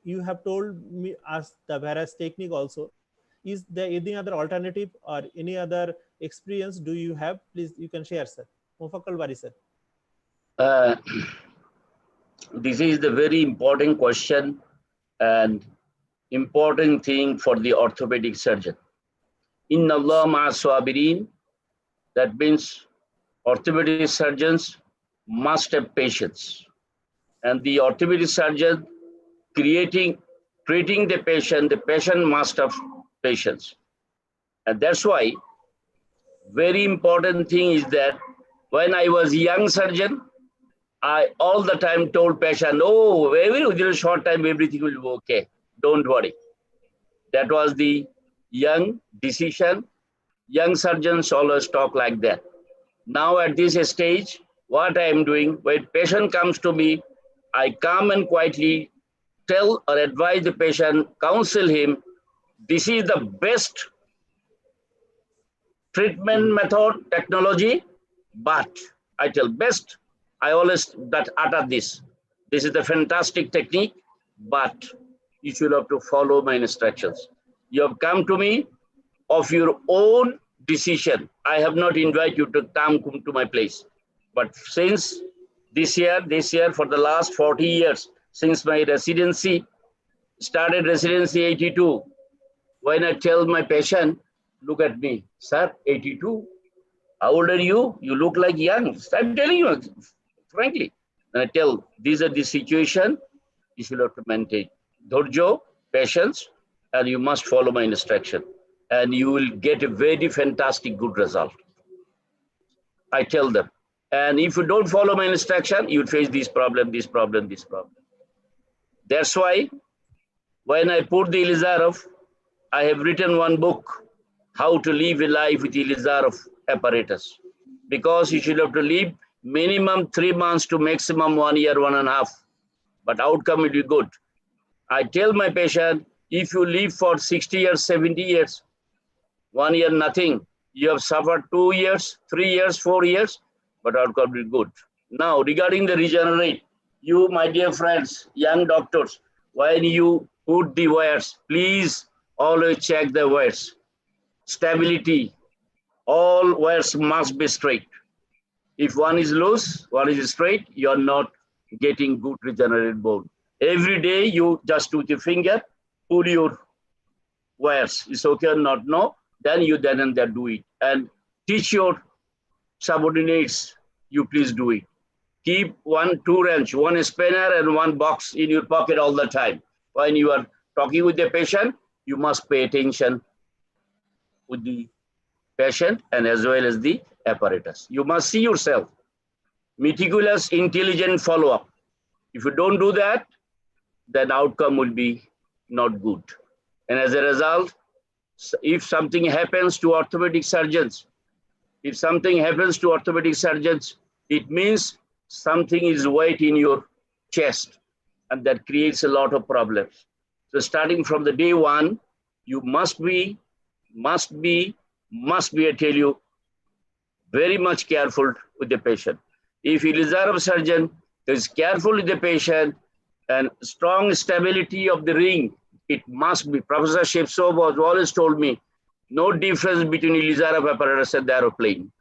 You have told me as the various technique also. Is there any other alternative or any other experience do you have? Please, you can share, sir. Mofakkar Bari sir. This is the very important question and important thing for the orthopedic surgeon. Inna Allah ma'a sabirin, that means orthopedic surgeons must have patience. and the orthopedic surgeon treating the patient must have patience. And that's why very important thing is that when I was a young surgeon, I all the time told patient, oh, within a short time, everything will be okay. Don't worry. That was the young decision. Young surgeons always talk like that. Now at this stage, what I am doing, when patient comes to me, I come and quietly tell or advise the patient, counsel him, this is the best treatment method, technology, but I tell best, I always utter this. This is the fantastic technique, but you should have to follow my instructions. You have come to me of your own decision. I have not invited you to come to my place. But since this year, for the last 40 years, since my residency, started residency 82, when I tell my patient, look at me, sir, 82, how old are you? You look like young. I'm telling you, frankly. And I tell, these are the situation you should have to maintain. Dhorjo, patience, and you must follow my instruction. And you will get a very fantastic good result. I tell them. And if you don't follow my instruction, you will face this problem, this problem, this problem. That's why when I put the Ilizarov, I have written one book, How to Live a Life with Ilizarov Apparatus. Because you should have to live minimum 3 months to maximum 1 year, 1.5. But outcome will be good. I tell my patient, if you live for 60 years, 70 years, 1 year, nothing. You have suffered 2 years, 3 years, 4 years, but outcome will be good. Now, regarding the regenerate, you, my dear friends, young doctors, when you put the wires, please always check the wires. Stability, all wires must be straight. If one is loose, one is straight, you are not getting good regenerated bone. Every day you just with your finger, pull your wires. It's okay or not? No. Then you then and there do it. And teach your subordinates, you please do it. Keep 1 2 wrench, 1 spanner and 1 box in your pocket all the time. When you are talking with the patient, you must pay attention with the patient and as well as the apparatus. You must see yourself. Meticulous, intelligent follow-up. If you don't do that, then outcome will be not good. And as a result, if something happens to orthopedic surgeons, it means something is weight in your chest, and that creates a lot of problems. So starting from the day one, you must be, I tell you, very much careful with the patient. If Ilizarov surgeon is careful with the patient and strong stability of the ring, it must be. Professor Shevtsov was always told me, no difference between Ilizarov apparatus and the aeroplane.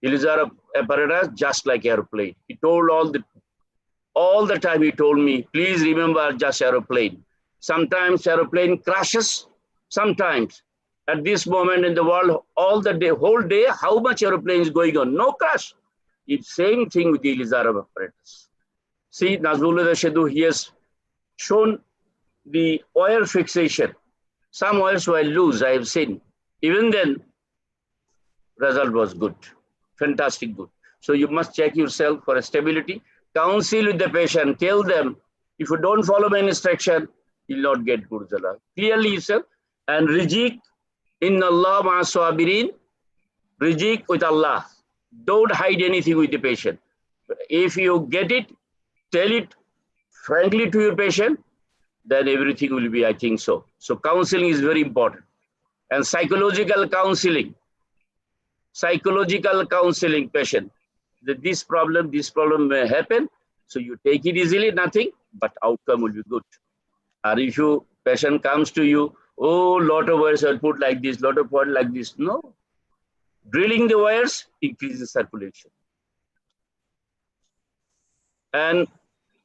Ilizarov apparatus just like aeroplane. He told all the time he told me, please remember just aeroplane. Sometimes aeroplane crashes, sometimes. At this moment in the world, all the day, whole day, how much aeroplane is going on? No crash. It's same thing with the Ilizarov apparatus. See, Nazrullah Shedu, he has shown the wire fixation. Some wires were loose, I have seen. Even then, result was good, fantastic good. So you must check yourself for a stability. Counsel with the patient, tell them, if you don't follow my instruction, you'll not get good result. Clearly yourself, and Rijik, Inna Allah ma'as-sabirin, Rijik with Allah. Don't hide anything with the patient. If you get it, tell it frankly to your patient, then everything will be, I think so. So counseling is very important. And psychological counseling patient, that this problem may happen. So you take it easily, nothing, but outcome will be good. Or if your patient comes to you, oh, lot of wires are put like this, lot of wires like this. No. Drilling the wires increases circulation. And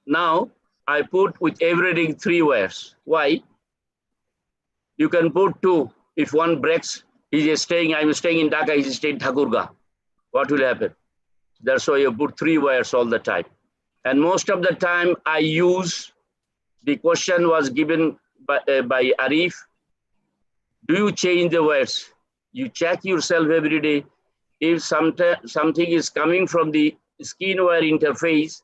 now I put with every ring 3 wires. Why? You can put 2. If one breaks, I'm staying in Dhaka, he's staying in Thakurga. What will happen? That's why you put 3 wires all the time. And most of the time I use, the question was given by Arif, do you change the words? You check yourself every day. If something is coming from the skin wire interface,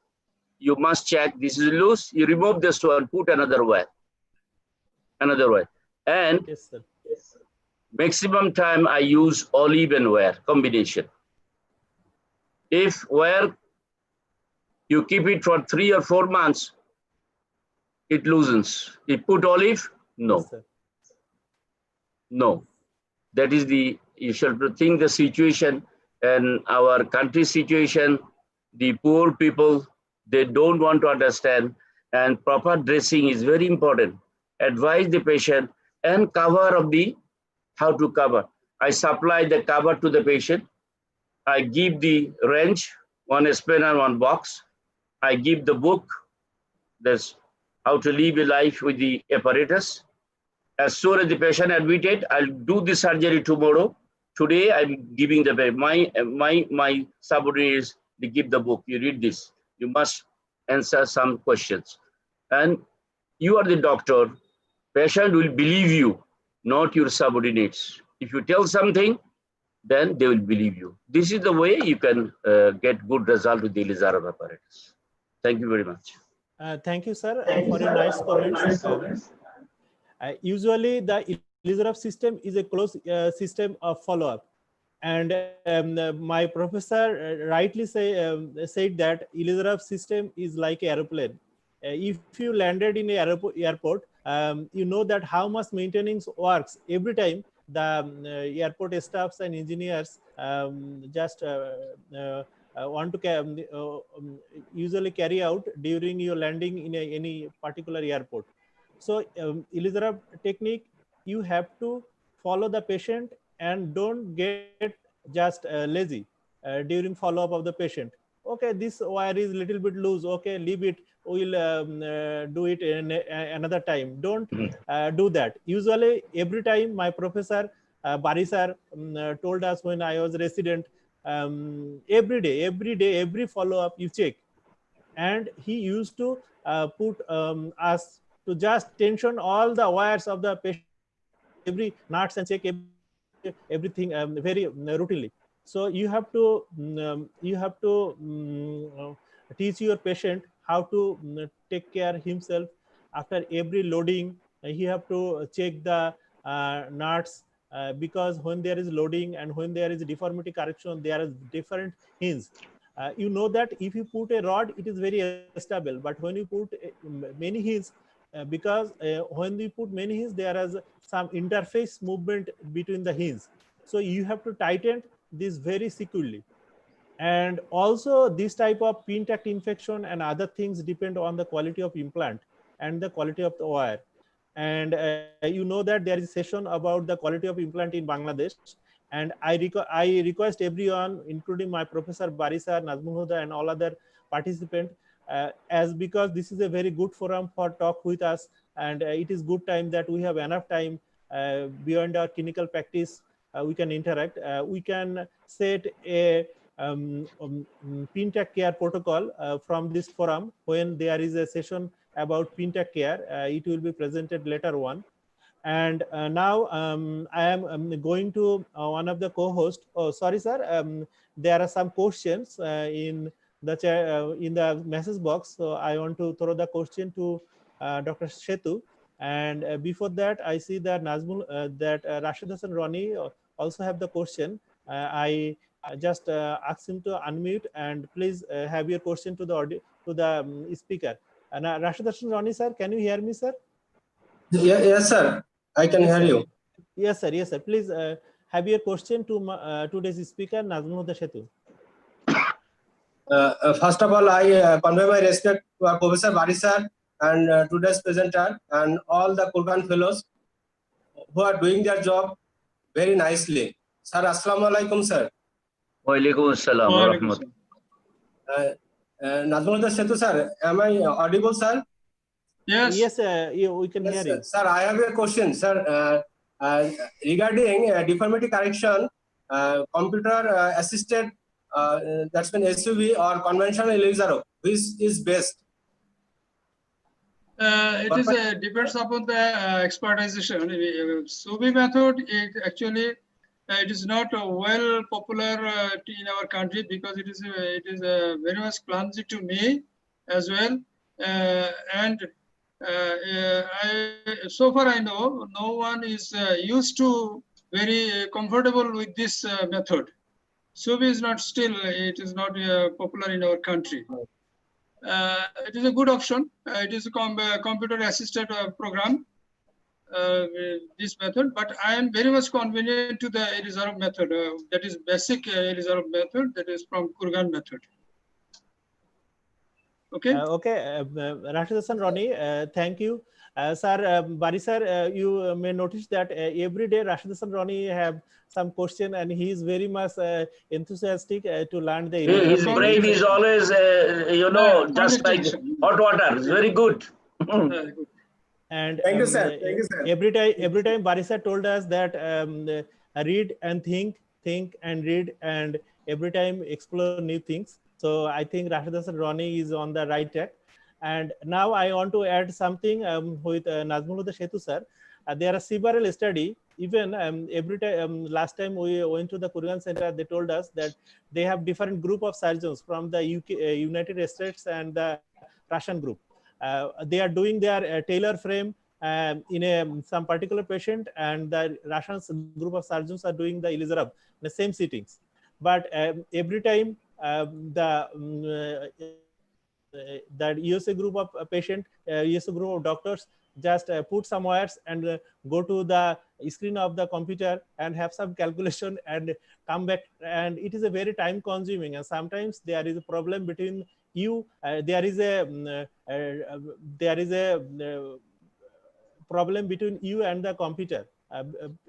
you must check this is loose, you remove this one, put another wire. And Yes, sir. maximum time I use olive and wire combination. If wire, you keep it for 3 or 4 months, it loosens. You put olive, no. Yes, sir. No. That is you should think the situation and our country situation, the poor people, they don't want to understand, and proper dressing is very important. Advise the patient and cover of how to cover. I supply the cover to the patient. I give the wrench, 1 spanner, 1 box. I give the book, that's how to live a life with the apparatus. As soon as the patient admitted, I'll do the surgery tomorrow. Today, I'm giving my subordinates, they give the book. You read this. You must answer some questions. And you are the doctor. Patient will believe you, not your subordinates. If you tell something, then they will believe you. This is the way you can get good result with the Elizarov apparatus. Thank you very much. Thank you, sir, for your nice comments. Usually, the Elizarov system is a closed system of follow-up. And my professor rightly said that Elizarov system is like an aeroplane. If you landed in an airport, you know that how much maintenance works every time. The airport staffs and engineers just want to usually carry out during your landing in any particular airport. So Elizarov technique, you have to follow the patient and don't get just lazy during follow-up of the patient. Okay, this wire is a little bit loose. Okay, leave it. We'll do it in another time. Don't do that. Usually, every time my professor Barisar told us when I was resident, every day, every follow-up you check. And he used to put us to just tension all the wires of the patient, every nuts, and check everything very routinely. So you have to teach your patient how to take care himself after every loading. He have to check the nuts because when there is loading and when there is deformity correction, there is different hinges. You know that if you put a rod, it is very stable, but when you put many hinges, because when we put many hinges, there is some interface movement between the hinges. So you have to tighten this very securely. And also this type of pin tact infection and other things depend on the quality of implant and the quality of the wire. And you know that there is a session about the quality of implant in Bangladesh. And I request everyone, including my professor Barisar, Nazmul Huda, and all other participants, as because this is a very good forum for talk with us, and it is good time that we have enough time beyond our clinical practice. We can interact. We can set a pin tact care protocol from this forum. When there is a session about pin tact care, it will be presented later on. And now I am going to one of the co-hosts. Oh, sorry, sir. There are some questions in the message box. So I want to throw the question to Dr. Setu. And before that, I see that Rashid Hassan Rani also have the question. I just ask him to unmute and please have your question to the speaker. And Rashid Hassan Rani, sir, can you hear me, sir? Yes, sir. I can hear you. Yes, sir. Yes, sir. Please have your question to today's speaker, Nazmul Huda Setu. First of all, I convey my respect to Professor Barisar and today's presenter and all the Kurgan fellows who are doing their job very nicely. Sir, Assalamu alaikum, sir. Wa alaikum assalam wa rahmatullah. Nazmul Huda Setu, sir, am I audible, sir? Yes. Yes, we can hear you. Sir, I have a question, sir, regarding deformity correction, computer assisted that's been SUV or conventional Elizaro, which is best? It depends upon the expertization. SUV method, it is not well popular in our country because it is very much clumsy to me as well. So far I know no one is used to very comfortable with this method. SUV is not it is not popular in our country. It is a good option. It is a computer assisted program, this method, but I am very much convenient to the Elizarov method. That is basic Elizarov method, that is from Kurgan method. Okay. Rasheed Ronnie, thank you. Sir, Bari sir, you may notice that every day Rasheed Ronnie have some question and he is very much enthusiastic to learn the His brain is always, just like hot water. It's very good. And thank you, sir. Thank you, sir. Every time Bari sir told us that read and think and read, and every time explore new things. So I think Rasheed Ronnie is on the right track. And now I want to add something with Nazmul Huda Setu sir. There are several studies. Even every time, last time we went to the Kurgan Center, they told us that they have different group of surgeons from the UK, United States and the Russian group. They are doing their tailor frame in some particular patient, and the Russian group of surgeons are doing the Elizarov in the same sittings. But every time that USA group of patient, USA group of doctors just put some wires and go to the screen of the computer and have some calculation and come back, and it is a very time consuming, and sometimes there is a problem between you, there is a problem between you and the computer,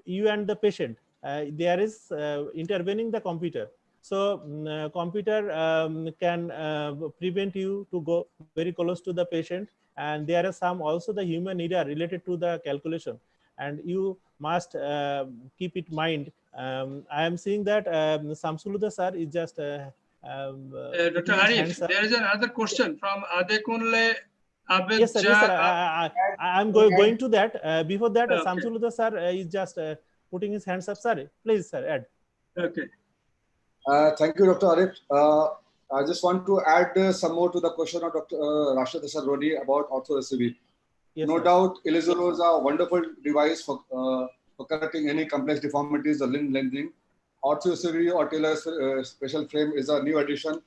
you and the patient, there is intervening the computer. So computer can prevent you to go very close to the patient, and there are some also the human error related to the calculation, and you must keep it mind. I am seeing that Samsul Huda sir is just Dr. Arif, there is another question from Adekunle Abed. Yes, sir. Yes, sir. I'm going to that. Before that, okay. Samsul Huda sir is just putting his hands up. Sorry, please, sir, add. Okay. Thank you, Dr. Arif. I just want to add some more to the question of Dr. Rasheed Ronnie about ortho-SUV. Yes, no doubt, Elizarov is a wonderful device for correcting any complex deformities or limb lengthening. Ortho-SUV or tailor special frame is a new addition.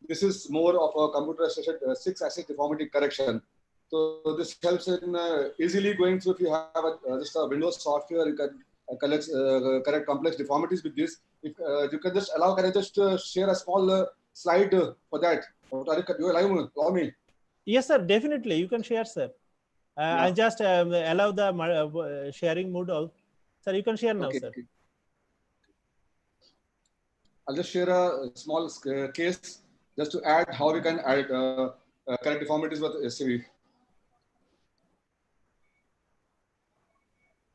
This is more of a computer-assisted 6-axis deformity correction. So this helps in easily going through. If you have just a Windows software, you can correct complex deformities with this. If you can just allow, can I just share a small slide for that? You allow me? Yes, sir. Definitely, you can share, sir. Yeah. I just allow the sharing mode. Sir, you can share now, sir. Okay. I'll just share a small case just to add how we can add correct deformities with SUV.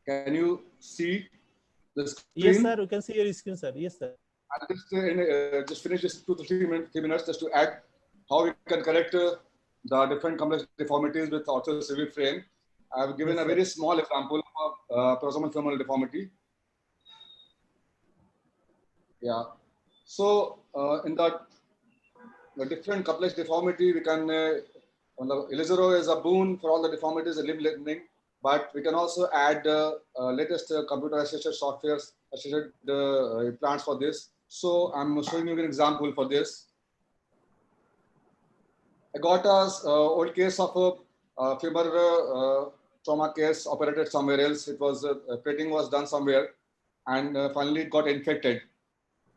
Can you see the screen? Yes, sir. You can see your screen, sir. Yes, sir. I'll just finish this 2 to 3 minutes just to add how we can correct the different complex deformities with ortho-SUV frame. I have given a very small example of proximal femoral deformity. Yeah. So in the different complex deformity, we can Elizarov is a boon for all the deformities and limb lengthening, but we can also add latest computer-assisted softwares, assisted implants for this. So I'm showing you an example for this. I got a old case of a femur trauma case operated somewhere else. It was plating was done somewhere, and finally it got infected.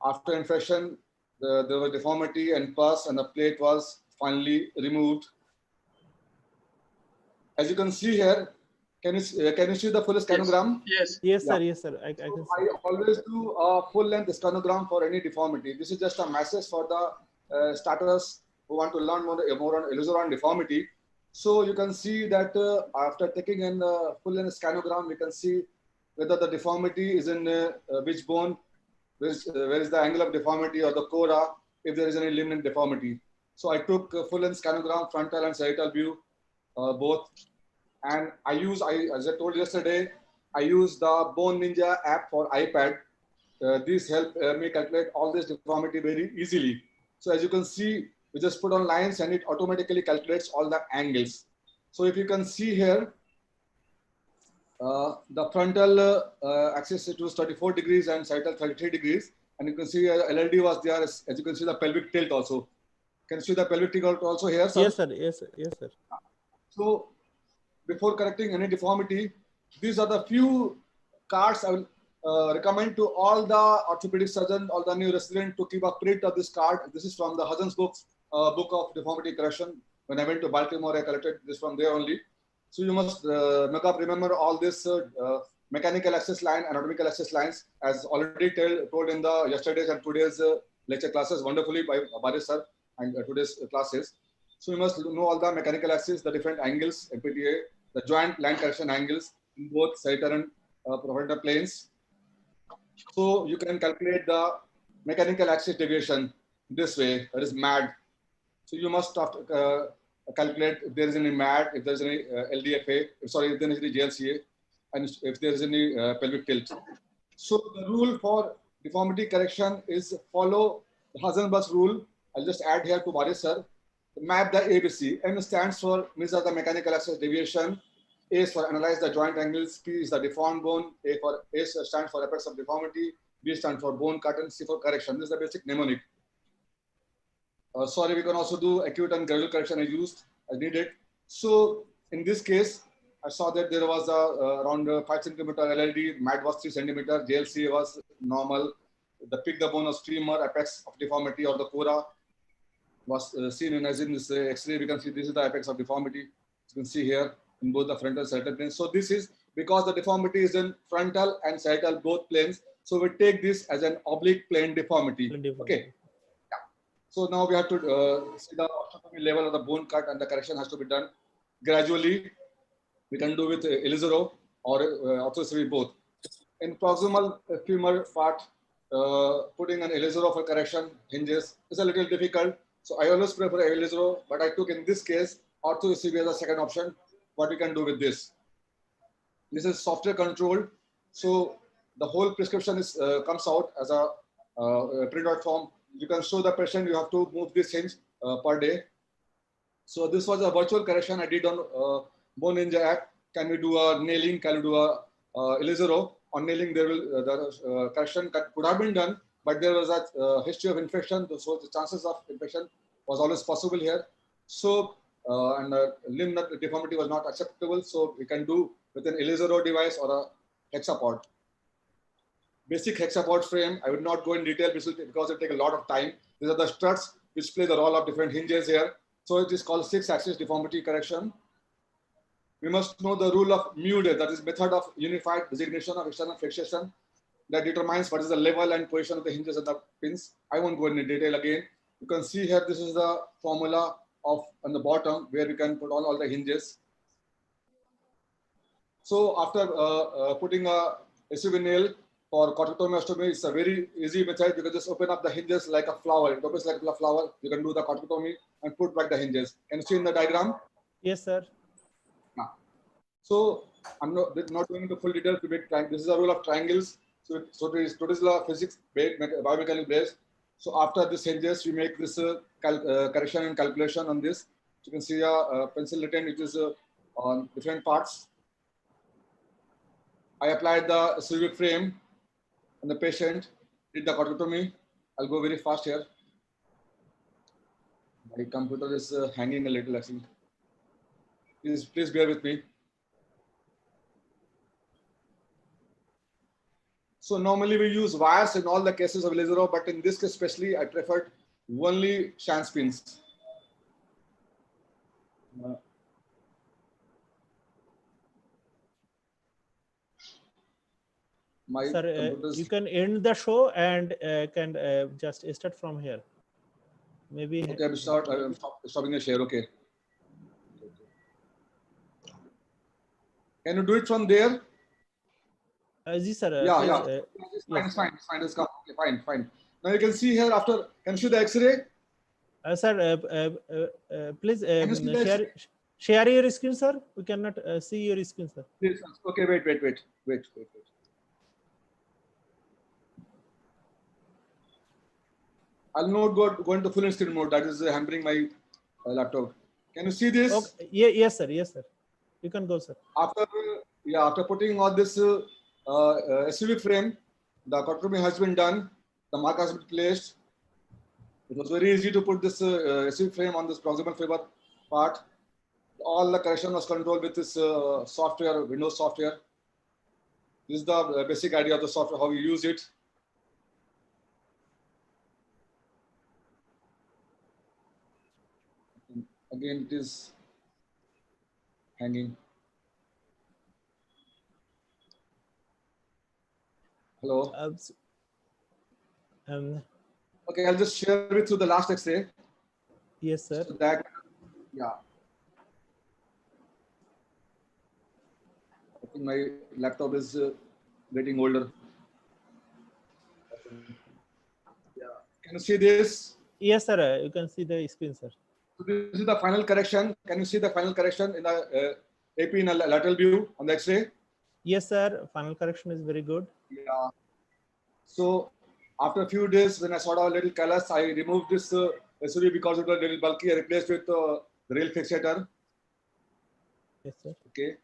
After infection, there was deformity and pus, and the plate was finally removed. As you can see here, can you see the full scanogram? Yes. Yes, sir. Yes, sir. I can see. I always do a full-length scanogram for any deformity. This is just a message for the starters who want to learn more on Elizarov deformity. So you can see that after taking in the full-length scanogram, we can see whether the deformity is in which bone, where is the angle of deformity or the cora, if there is any limb deformity. So I took full-length scanogram, frontal and sagittal view, both. And as I told yesterday, I use the Bone Ninja app for iPad. These help me calculate all this deformity very easily. So as you can see, we just put on lines and it automatically calculates all the angles. So if you can see here, the frontal axis, it was 34 degrees and sagittal 33 degrees. And you can see LLD was there, as you can see the pelvic tilt also. Can you see the pelvic tilt also here, sir? Yes, sir. Yes, sir. Yes, sir. So before correcting any deformity, these are the few cards I will recommend to all the orthopedic surgeons, all the new residents to keep a print of this card. This is from the Hudgens book of deformity correction. When I went to Baltimore, I collected this from there only. So you must remember all this mechanical access line, anatomical access lines, as already told in the yesterday's and today's lecture classes wonderfully by Baris sir and today's classes. So you must know all the mechanical axis, the different angles, MPTA, the joint line correction angles in both sagittal and frontal planes. So you can calculate the mechanical axis deviation this way, that is MAD. So you must calculate if there is any MAD, if there is any LDFA, sorry, if there is any JLCA, and if there is any pelvic tilt. So the rule for deformity correction is follow the Hasenbach's rule. I'll just add here to Baris sir. Map the ABC. M stands for measure the mechanical axis deviation. A is for analyze the joint angles. P is the deformed bone. A stands for apex of deformity. B stands for bone cut, and C for correction. This is the basic mnemonic. Sorry, we can also do acute and gradual correction. I did it. So in this case, I saw that there was around 5 centimeter LLD. MAD was 3 centimeter. JLC was normal. The pick the bone of femur, apex of deformity of the cora was seen in, as in this X-ray. We can see this is the apex of deformity. You can see here in both the frontal and sagittal planes. So this is because the deformity is in frontal and sagittal both planes. So we take this as an oblique plane deformity. Okay. Yeah. So now we have to see the orthotomy level of the bone cut, and the correction has to be done gradually. We can do with Ilizaro or orthoscopy both. In proximal femur part, putting an Ilizaro for correction hinges is a little difficult. So I always prefer Ilizaro, but I took in this case ortho-ECB as a second option. What we can do with this? This is software controlled. So the whole prescription is comes out as a printout form. You can show the patient, you have to move this hinge per day. So this was a virtual correction I did on Bone Ninja app. Can we do a nailing? Can we do a Ilizaro? On nailing, there will the correction could have been done, but there was a history of infection, so the chances of infection was always possible here. So and limb nut deformity was not acceptable, so we can do with an Ilizaro device or a hexapod. Basic hexapod frame, I would not go in detail because it will take a lot of time. These are the struts which play the role of different hinges here. So it is called 6-axis deformity correction. We must know the rule of MUDE, that is method of unified designation of external fixation, that determines what is the level and position of the hinges and the pins. I won't go into detail again. You can see here, this is the formula of on the bottom where we can put all the hinges. So after putting a SUV nail for corticotomy ostomy, it's a very easy method. You can just open up the hinges like a flower. It opens like a flower. You can do the corticotomy and put back the hinges. Can you see in the diagram? Yes, sir. So I'm not going into full detail to make triangles. This is a rule of triangles. So it is today's law of physics, biomechanical based. So after this hinges, we make this correction and calculation on this. You can see a pencil written, which is on different parts. I applied the cervic frame on the patient, did the corticotomy. I'll go very fast here. My computer is hanging a little, actually. Please bear with me. So normally we use wires in all the cases of Ilizaro, but in this case especially, I preferred only Schanz pins. Sir, you can end the show and can just start from here. Maybe. Okay, I'm stopping the share. Okay. Can you do it from there? Yes, sir. Yeah. Yes, Fine. It's fine. It's fine. Okay, fine. Now you can see here after, can you see the X-ray? Sir, please Can you see the share your screen, sir. We cannot see your screen, sir. Please, okay, wait. I'll not go into full screen mode. That is hampering my laptop. Can you see this? Okay. Yes, sir. Yes, sir. You can go, sir. After putting all this SUV frame, the cordotomy has been done. The mark has been placed. It was very easy to put this SUV frame on this proximal fiber part. All the correction was controlled with this software, Windows software. This is the basic idea of the software, how you use it. Again, it is hanging. Hello. Okay, I'll just share with you the last X-ray. Yes, sir. So that, yeah. I think my laptop is getting older. Yeah. Can you see this? Yes, sir. You can see the screen, sir. So this is the final correction. Can you see the final correction in the AP in a lateral view on the X-ray? Yes, sir. Final correction is very good. Yeah. So after a few days, when I saw a little callus, I removed this SUV because it was a little bulky. I replaced with the rail fixator. Yes, sir. Okay.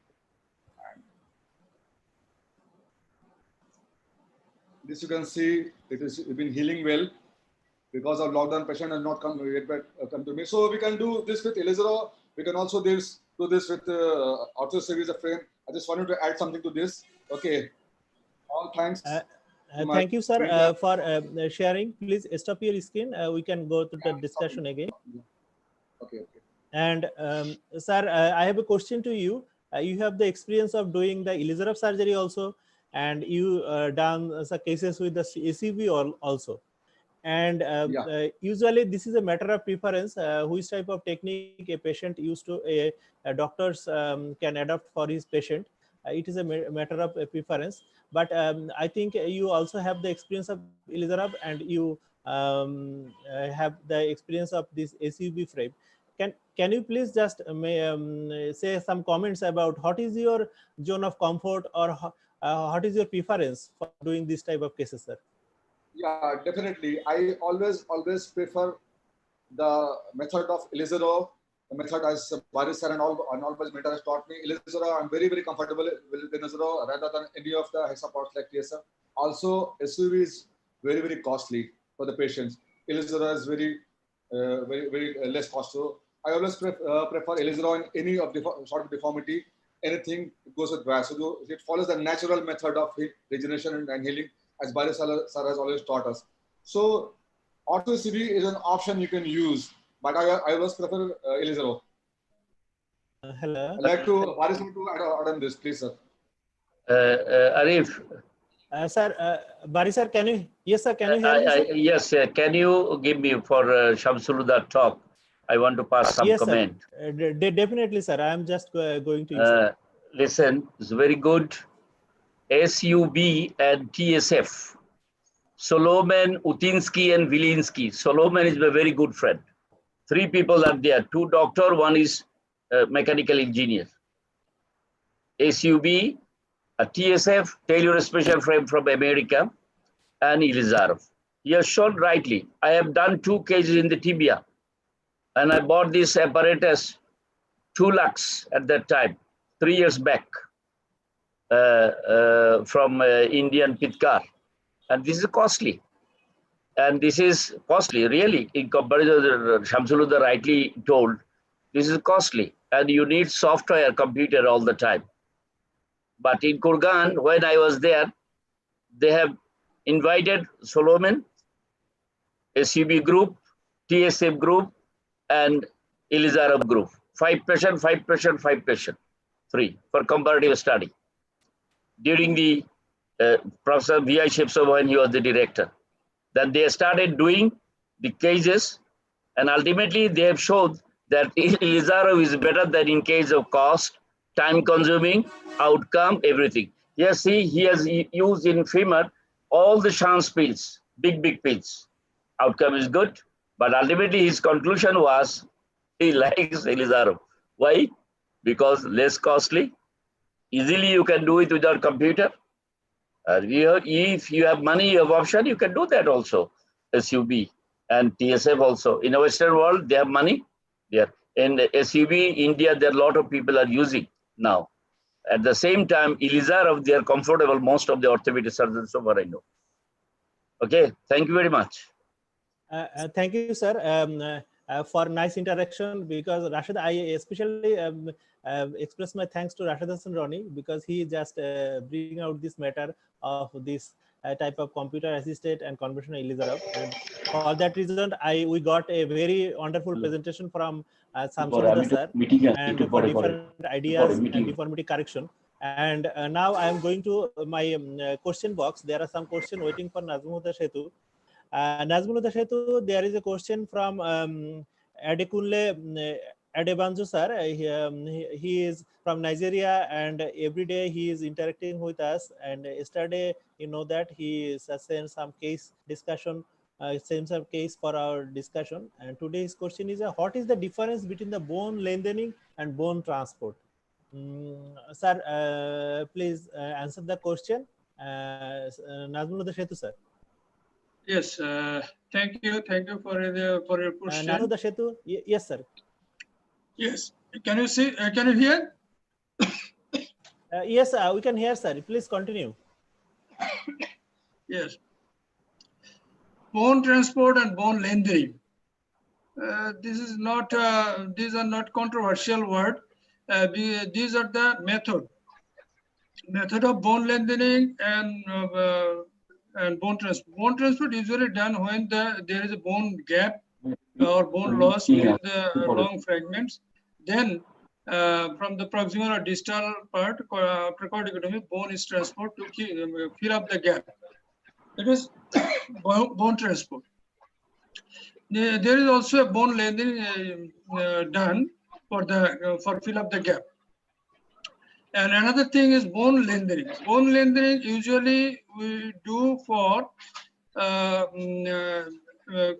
This you can see it is been healing well because of lockdown. Patient has not come to me. So we can do this with Elizero. We can also do this with Ortho series of frame. I just wanted to add something to this. Okay. All thanks. Thank you, sir, for sharing. Please stop your screen. We can go to the discussion again. Okay. And sir, I have a question to you. You have the experience of doing the Elizero surgery also, and you done some cases with the ACV also. And usually this is a matter of preference, which type of technique a patient used to, a doctors can adopt for his patient. It is a matter of preference. But I think you also have the experience of Elizero, and you have the experience of this ACV frame. Can you please just say some comments about what is your zone of comfort, or what is your preference for doing this type of cases, sir? Yeah, definitely. I always prefer the method of Elizero, the method as Baris sir and all my mentors taught me. Elizero, I'm very comfortable with Elizero rather than any of the hexapods like TSF. Also, SUV is very costly for the patients. Elizero is very less cost. So I always prefer Elizero in any of the sort of deformity. Anything goes with VAS. So it follows the natural method of regeneration and healing, as Baris sir has always taught us. So Ortho CV is an option you can use, but I always prefer Elizero. Hello. I'd like to Baris to add on this, please, sir. Arif. Sir, Baris sir, can you? Yes, sir. Can you hear me, sir? Yes, can you give me for Shamsuluddin talk? I want to pass some comment. Sir. Definitely, sir. I am just going to use listen, it's very good. SUB and TSF. Solomon, Utinsky, and Wilinski. Solomon is a very good friend. 3 people are there. 2 doctors, 1 is mechanical engineer. SUB, a TSF, Taylor special frame from America, and Elizarov. He has shown rightly. I have done 2 cases in the tibia, and I bought this apparatus 2 lakhs at that time, 3 years back, from Indian Pitkar. And this is costly. And this is costly, really, in comparison to Shamsuluddin rightly told. This is costly, and you need software computer all the time. But in Kurgan, when I was there, they have invited Solomon, SUB group, TSF group, and Elizarov group. 5 patients, 5 patients, 5 patients, 3 for comparative study. During the Professor V.I. Shepsova, when he was the director. Then they started doing the cases, and ultimately they have showed that Elizarov is better than in case of cost, time consuming, outcome, everything. Here, see, he has used in femur all the chance pills, big pills. outcome is good. But ultimately his conclusion was he likes Elizarov. Why? Because less costly. Easily you can do it without computer. If you have money, you have option, you can do that also. SUB and TSF also. In the Western world, they have money. There. In SUB, India, there are a lot of people are using now. At the same time, Elizarov, they are comfortable, most of the orthopedic surgeons so far I know. Okay, thank you very much. Thank you, sir, for nice interaction, because Rashid, I especially express my thanks to Rashid Hassan Roni, because he just bring out this matter of this type of computer assisted and conventional Elizarov. And for that reason, we got a very wonderful presentation from Samsung sir, and for different ideas and deformity correction. And now I am going to my question box. There are some questions waiting for Nazmul Setu. Nazmul Setu, there is a question from Adekunle Adebanjo sir. He is from Nigeria, and every day he is interacting with us. And yesterday, you know that he sent some case discussion, sent some case for our discussion. And today's question is, what is the difference between the bone lengthening and bone transport? Sir, please answer the question. Nazmul Setu sir. Yes, thank you for your question. Nazmul Setu, yes sir. Yes, can you see? Can you hear? Yes, we can hear, sir. Please continue. Yes. Bone transport and bone lengthening. These are not controversial word. These are the method of bone lengthening and bone transport. Bone transport usually done when there is a bone gap or bone loss between the long fragments. Then from the proximal or distal part, after corticotomy, bone is transported to fill up the gap. It is bone transport. There is also a bone lengthening done for fill up the gap. And another thing is bone lengthening. Bone lengthening usually we do for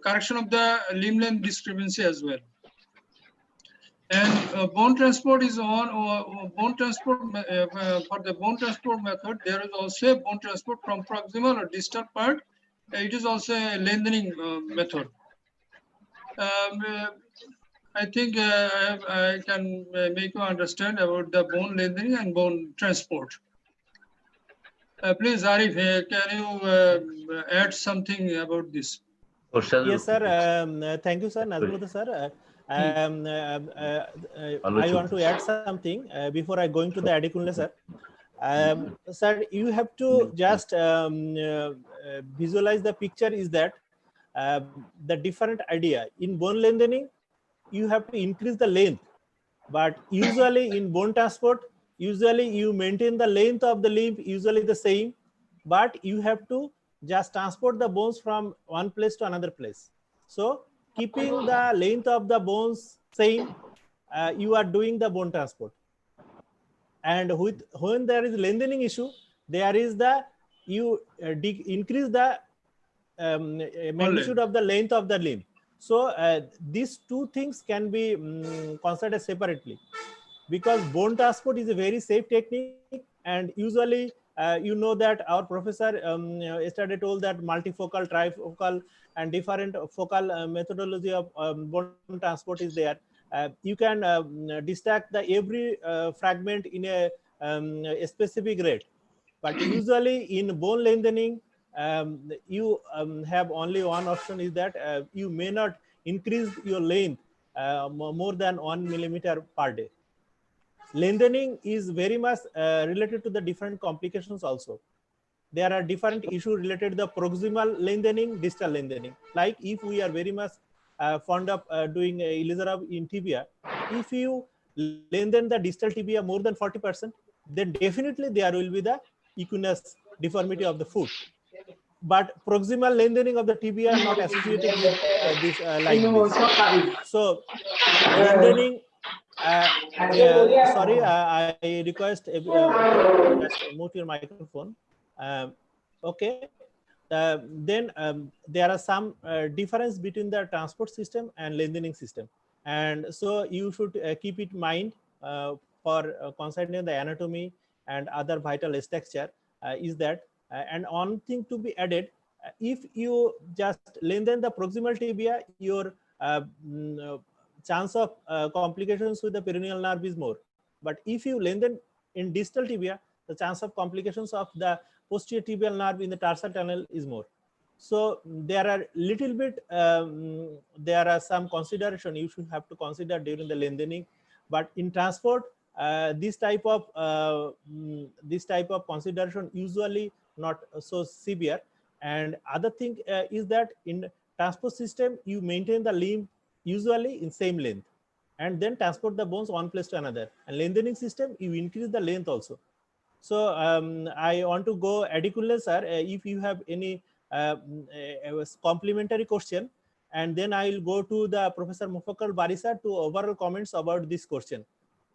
correction of the limb length discrepancy as well. And bone transport is on bone transport for the bone transport method. There is also a bone transport from proximal or distal part. It is also a lengthening method. I think I can make you understand about the bone lengthening and bone transport. Please, Arif, can you add something about this? Yes, sir. Thank you, sir. Nazmul sir. I want to add something before I go into the Adekunle sir. Sir, you have to just visualize the picture is that the different idea. In bone lengthening, you have to increase the length, but usually in bone transport, usually you maintain the length of the limb, usually the same, but you have to just transport the bones from one place to another place. So keeping the length of the bones same, you are doing the bone transport. And when there is lengthening issue, there is you increase the magnitude of the length of the limb. So these two things can be considered separately, because bone transport is a very safe technique, and usually you know that our professor yesterday told that multifocal, trifocal, and different focal methodology of bone transport is there. You can distract the every fragment in a specific rate, but usually in bone lengthening, you have only one option, is that you may not increase your length more than 1 millimeter per day. Lengthening is very much related to the different complications also. There are different issues related to the proximal lengthening, distal lengthening. Like if we are very much fond of doing Elizarov in tibia, if you lengthen the distal tibia more than 40%, then definitely there will be the equinus deformity of the foot. But proximal lengthening of the tibia are not associated with this like this. So lengthening, sorry, I request just mute your microphone. Okay. then there are some difference between the transport system and lengthening system. And so you should keep it in mind for considering the anatomy and other vital structure is that, and one thing to be added, if you just lengthen the proximal tibia, your chance of complications with the peroneal nerve is more. But if you lengthen in distal tibia, the chance of complications of the posterior tibial nerve in the tarsal tunnel is more. So there are little bit, there are some consideration you should have to consider during the lengthening. But in transport, this type of consideration usually not so severe. And other thing is that in transport system, you maintain the limb usually in same length, and then transport the bones one place to another. And lengthening system, you increase the length also. So I want to go Adikullah sir, if you have any complementary question, and then I will go to the Professor Mufakkal Bari sir to overall comments about this question.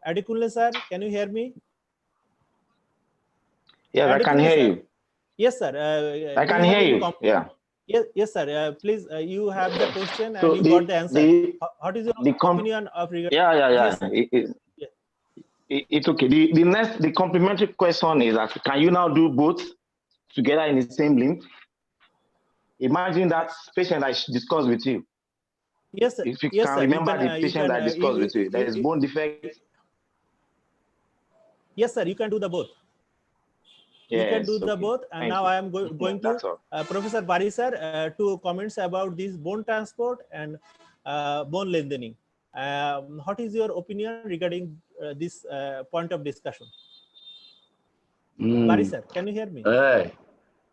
Adikullah sir, can you hear me? Yes, I can hear you. Yes, sir. I can hear you. Yeah. Yes, sir. Please, you have the question and So you got the answer. What is your opinion of regard? Yeah. It's okay. The complementary question is that can you now do both together in the same limb? Imagine that patient I discussed with you. Yes, sir. If you can remember the patient I discussed with you, there is bone defect. Yes, sir. You can do the both. You can do the both. And now I am going to Professor Bari sir to comments about this bone transport and bone lengthening. What is your opinion regarding this point of discussion? Bari sir, can you hear me?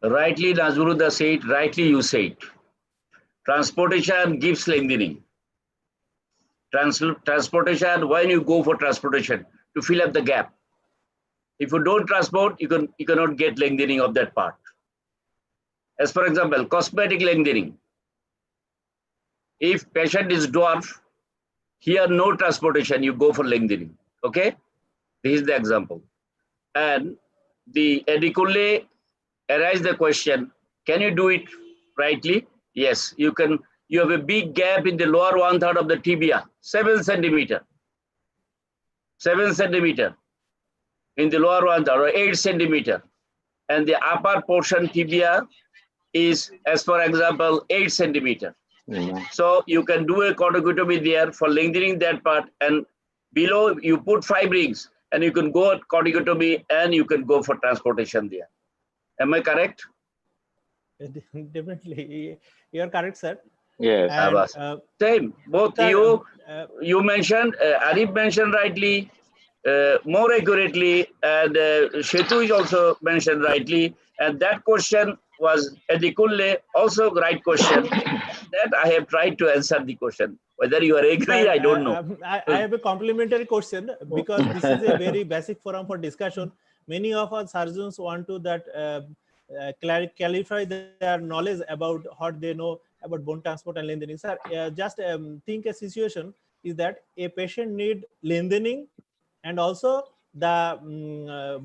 Rightly, Nazmuruddin said, rightly you said. Transportation gives lengthening. Transportation, when you go for transportation, to fill up the gap. If you don't transport, you cannot get lengthening of that part. As for example, cosmetic lengthening. If patient is dwarf, here no transportation, you go for lengthening. Okay, this is the example. And the Adikullah arise the question: can you do it rightly? Yes, you can. You have a big gap in the lower 1/3 of the tibia, 7 centimeter. 7 centimeter. In the lower 1/3 or 8 centimeter, and the upper portion tibia is, as for example, 8 centimeter. So you can do a corticotomy there for lengthening that part, and below you put 5 rings, and you can go at corticotomy and you can go for transportation there. Am I correct? Definitely, you are correct, sir. Yes. And, same. Both sir, you mentioned, Arif mentioned rightly. More accurately, and Shetu is also mentioned rightly, and that question was Adikullah, also right question. That I have tried to answer the question. Whether you are agree, I don't know. I have a complementary question, because this is a very basic forum for discussion. Many of our surgeons want to that clarify their knowledge about what they know about bone transport and lengthening. Sir, just think a situation is that a patient need lengthening and also the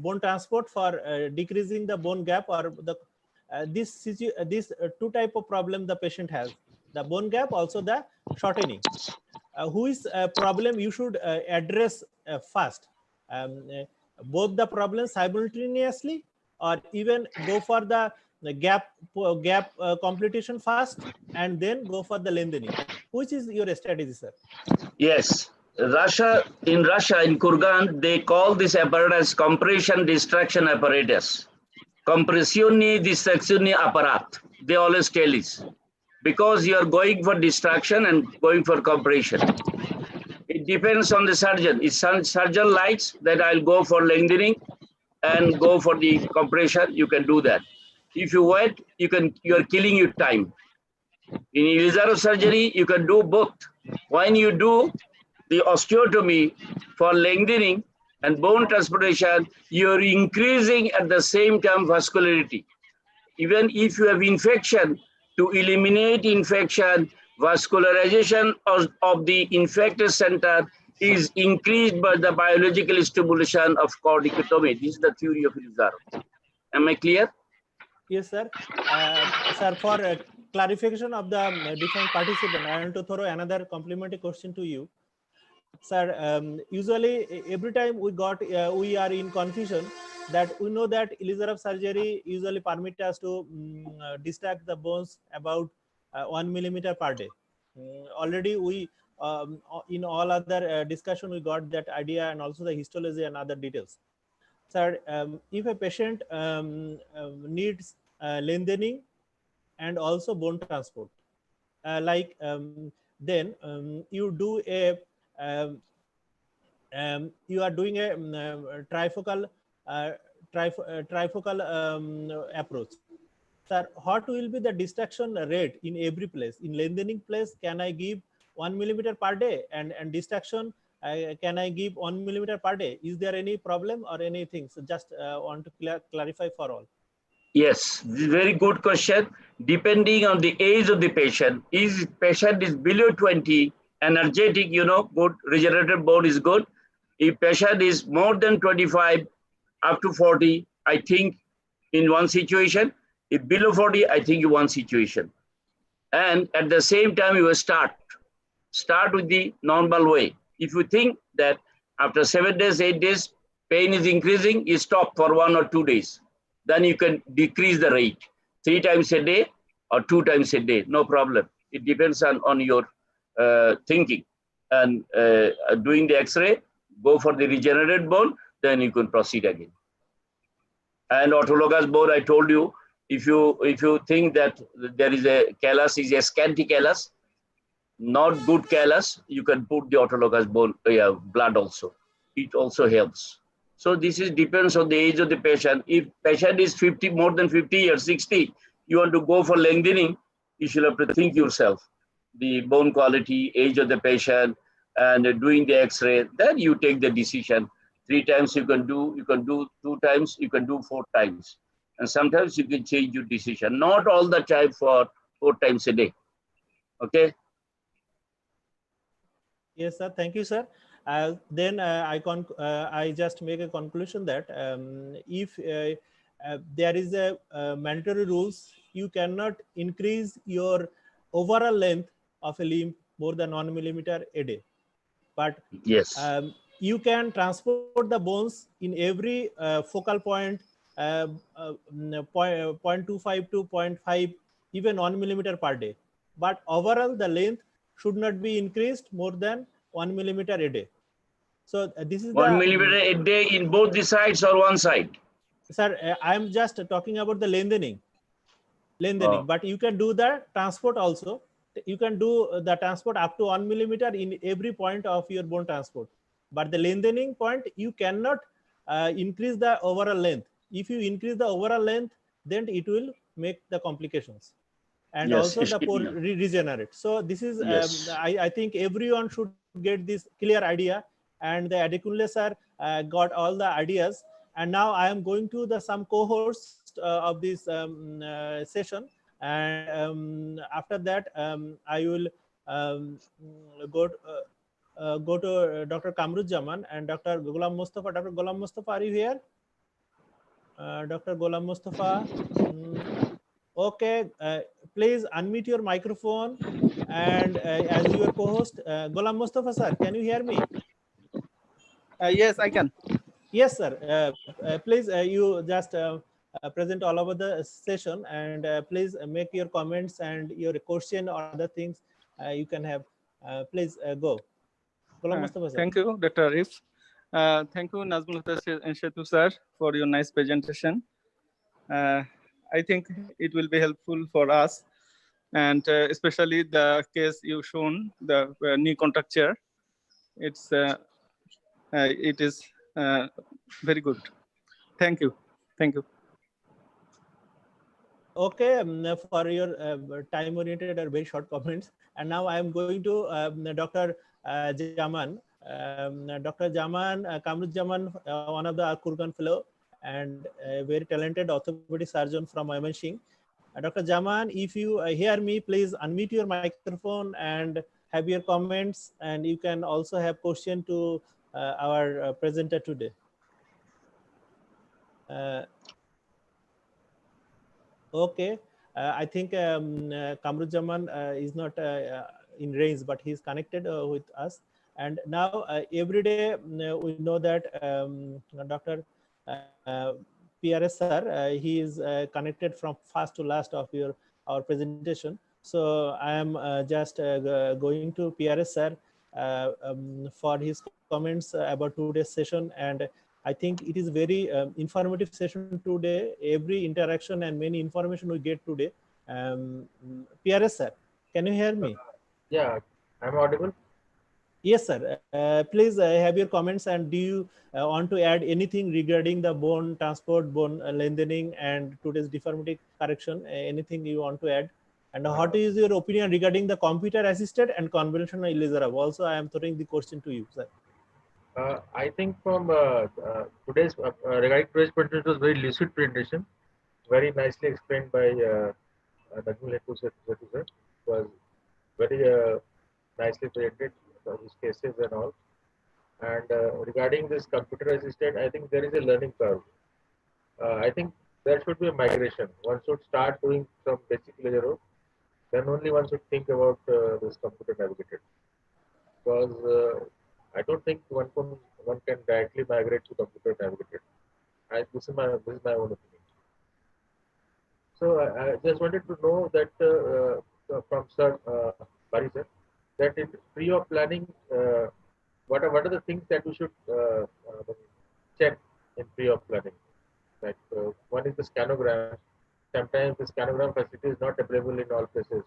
bone transport for decreasing the bone gap, or the this two type of problem the patient has: the bone gap, also the shortening. Who is a problem you should address first? Both the problems simultaneously, or even go for the gap completion first and then go for the lengthening? Which is your strategy, sir? Yes. In Russia, in Kurgan, they call this apparatus compression distraction apparatus. Compressione distrazione apparat. They always tell this. Because you are going for distraction and going for compression. It depends on the surgeon. If surgeon likes that I'll go for lengthening and go for the compression, you can do that. If you wait, you are killing your time. In Elizarov surgery, you can do both. When you do the osteotomy for lengthening and bone transportation, you're increasing at the same time vascularity. Even if you have infection, to eliminate infection, vascularization of the infected center is increased by the biological stimulation of corticotomy. This is the theory of Elizarov. Am I clear? Yes, sir. Sir, for clarification of the different participant, I want to throw another complimentary question to you. Sir, usually every time we are in confusion that we know that Elizabeth surgery usually permit us to distract the bones about 1 millimeter per day. Already we in all other discussion we got that idea, and also the histology and other details. Sir, if a patient needs lengthening and also bone transport, then you do a you are doing a trifocal trifocal approach. Sir, what will be the distraction rate in every place? In lengthening place, can I give 1 millimeter per day, and distraction can I give 1 millimeter per day? Is there any problem or anything? So just want to clarify for all. Yes, this is a very good question. Depending on the age of the patient, if patient is below 20, energetic, good, regenerative bone is good. If patient is more than 25 up to 40, I think in one situation. If below 40, I think in one situation. And at the same time, you will start with the normal way. If you think that after 7 days, 8 days, pain is increasing, you stop for 1 or 2 days. Then you can decrease the rate 3 times a day or 2 times a day, no problem. It depends on your thinking. And doing the X-ray, go for the regenerated bone, then you can proceed again. And autologous bone, I told you, if you think that there is a callus, is a scanty callus, not good callus, you can put the autologous bone blood also. It also helps. So this is depends on the age of the patient. If patient is 50, more than 50 or 60, you want to go for lengthening, you should have to think yourself the bone quality, age of the patient, and doing the X-ray. Then you take the decision. 3 times you can do 2 times, you can do 4 times, and sometimes you can change your decision. Not all the time for 4 times a day. Okay. Yes, sir. Thank you, sir. Then I just make a conclusion that if there is a mandatory rules, you cannot increase your overall length of a limb more than 1 millimeter a day. But yes, you can transport the bones in every focal point, 0.25 to 0.5, even 1 millimeter per day. But overall, the length should not be increased more than 1 millimeter a day. So this is 1 millimeter a day in both the sides or one side? Sir, I am just talking about the lengthening. But you can do the transport also. You can do the transport up to 1 millimeter in every point of your bone transport. But the lengthening point, you cannot increase the overall length. If you increase the overall length, then it will make the complications. And yes, also the poor regenerate. So this is, yes. I think everyone should get this clear idea. And the Adekunle sir got all the ideas. And now I am going to the some co-hosts of this session. And after that, I will go to Dr. Kamruzzaman and Dr. Ghulam Mustafa. Dr. Ghulam Mustafa, are you here? Dr. Ghulam Mustafa. Okay, please unmute your microphone. And as your co-host, Ghulam Mustafa sir, can you hear me? Yes, I can. Yes, sir. Please, you just present all over the session, and please make your comments and your question or other things you can have. Please go. Thank you, Dr. Arif. Thank you, Nazmul Shetu sir, for your nice presentation. I think it will be helpful for us, and especially the case you shown, the knee contracture. It is very good. Thank you. Thank you. Okay, for your time-oriented or very short comments. And now I am going to Dr. Jaman. Dr. Jaman, Kamruzzaman, one of the Kurgan Fellow and a very talented orthopedic surgeon from Mymensingh. Dr. Jaman, if you hear me, please unmute your microphone and have your comments, and you can also have question to our presenter today. Okay, I think Kamrujaman is not in range, but he's connected with us. And now every day we know that Dr. PRS sir, he is connected from first to last of our presentation. So I am just going to PRS sir for his comments about today's session, and I think it is very informative session today. Every interaction and many information we get today. PRS sir, can you hear me? Yeah, I'm audible. Yes, sir. Please have your comments, and do you want to add anything regarding the bone transport, bone lengthening, and today's deformity correction? Anything you want to add? And what is your opinion regarding the computer-assisted and conventional laser? Also, I am throwing the question to you, sir. I think from regarding today's presentation, it was very lucid presentation, very nicely explained by Najmul Hetu sir. It was very nicely presented, his cases and all. And regarding this computer assisted, I think there is a learning curve. I think there should be a migration. One should start doing some basic laser work, then only one should think about this computer navigated. Because I don't think one can directly migrate to computer navigated. This is my own opinion. So I just wanted to know that from Sir Bari sir, that in pre of planning, what are the things that we should check in pre of planning? Like one is the scanogram. Sometimes the scanogram facility is not available in all places.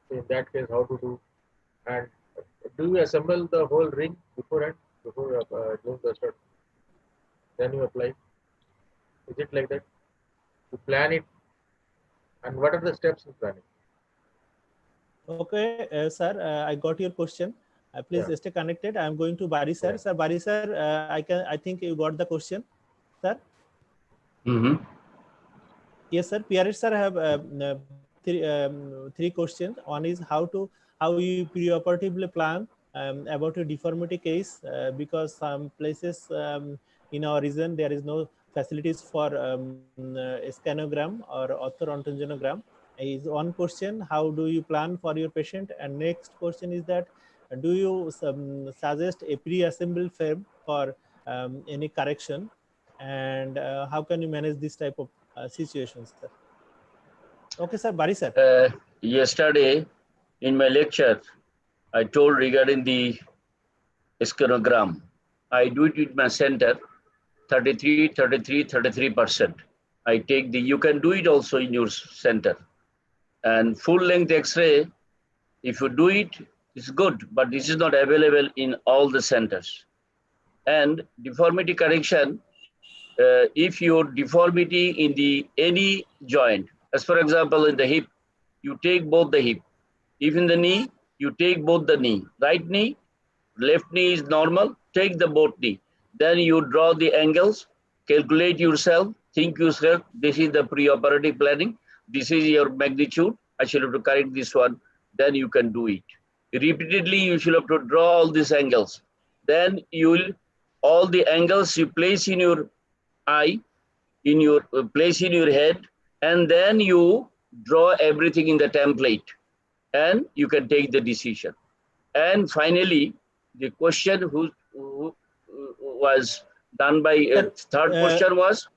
So in that case, how to do? And do you assemble the whole ring beforehand, before doing the start? Then you apply. Is it like that? You plan it, and what are the steps in planning? Okay, sir, I got your question. Please stay connected. I am going to Bari sir. Sir, Bari sir, I think you got the question, sir. Yes, sir. PRS sir have three questions. One is how you preoperatively plan about a deformity case because some places in our region there is no facilities for a scanogram or orthorontonogram. Is one question. How do you plan for your patient? And next question is that do you suggest a pre-assembled frame for any correction? And how can you manage this type of situations, sir? Okay, sir. Bari sir. Yesterday in my lecture, I told regarding the scanogram. I do it with my center, 33%. I take you can do it also in your center. And full length X-ray, if you do it, it's good, but this is not available in all the centers. And deformity correction, if your deformity in any joint, as for example in the hip, you take both the hip. If in the knee, you take both the knee. Right knee, left knee is normal, take the both knee. Then you draw the angles, calculate yourself, think yourself, this is the preoperative planning, this is your magnitude, I should have to correct this one, then you can do it. Repeatedly, you should have to draw all these angles. Then all the angles you place in your eye, place in your head, and then you draw everything in the template, and you can take the decision. And finally, the question who was done by third question was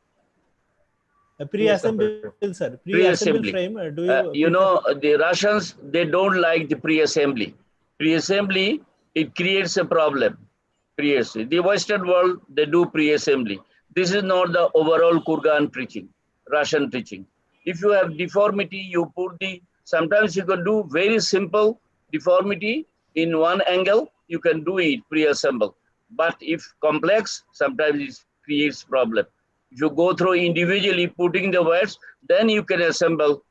pre-assembled, sir. Pre-assembled frame. Do you? The Russians, they don't like the pre-assembly. Pre-assembly, it creates a problem. The Western world, they do pre-assembly. This is not the overall Kurgan preaching, Russian preaching. If you have deformity, you put sometimes you can do very simple deformity in one angle, you can do it pre-assemble. But if complex, sometimes it creates problem. If you go through individually putting the words, then you can assemble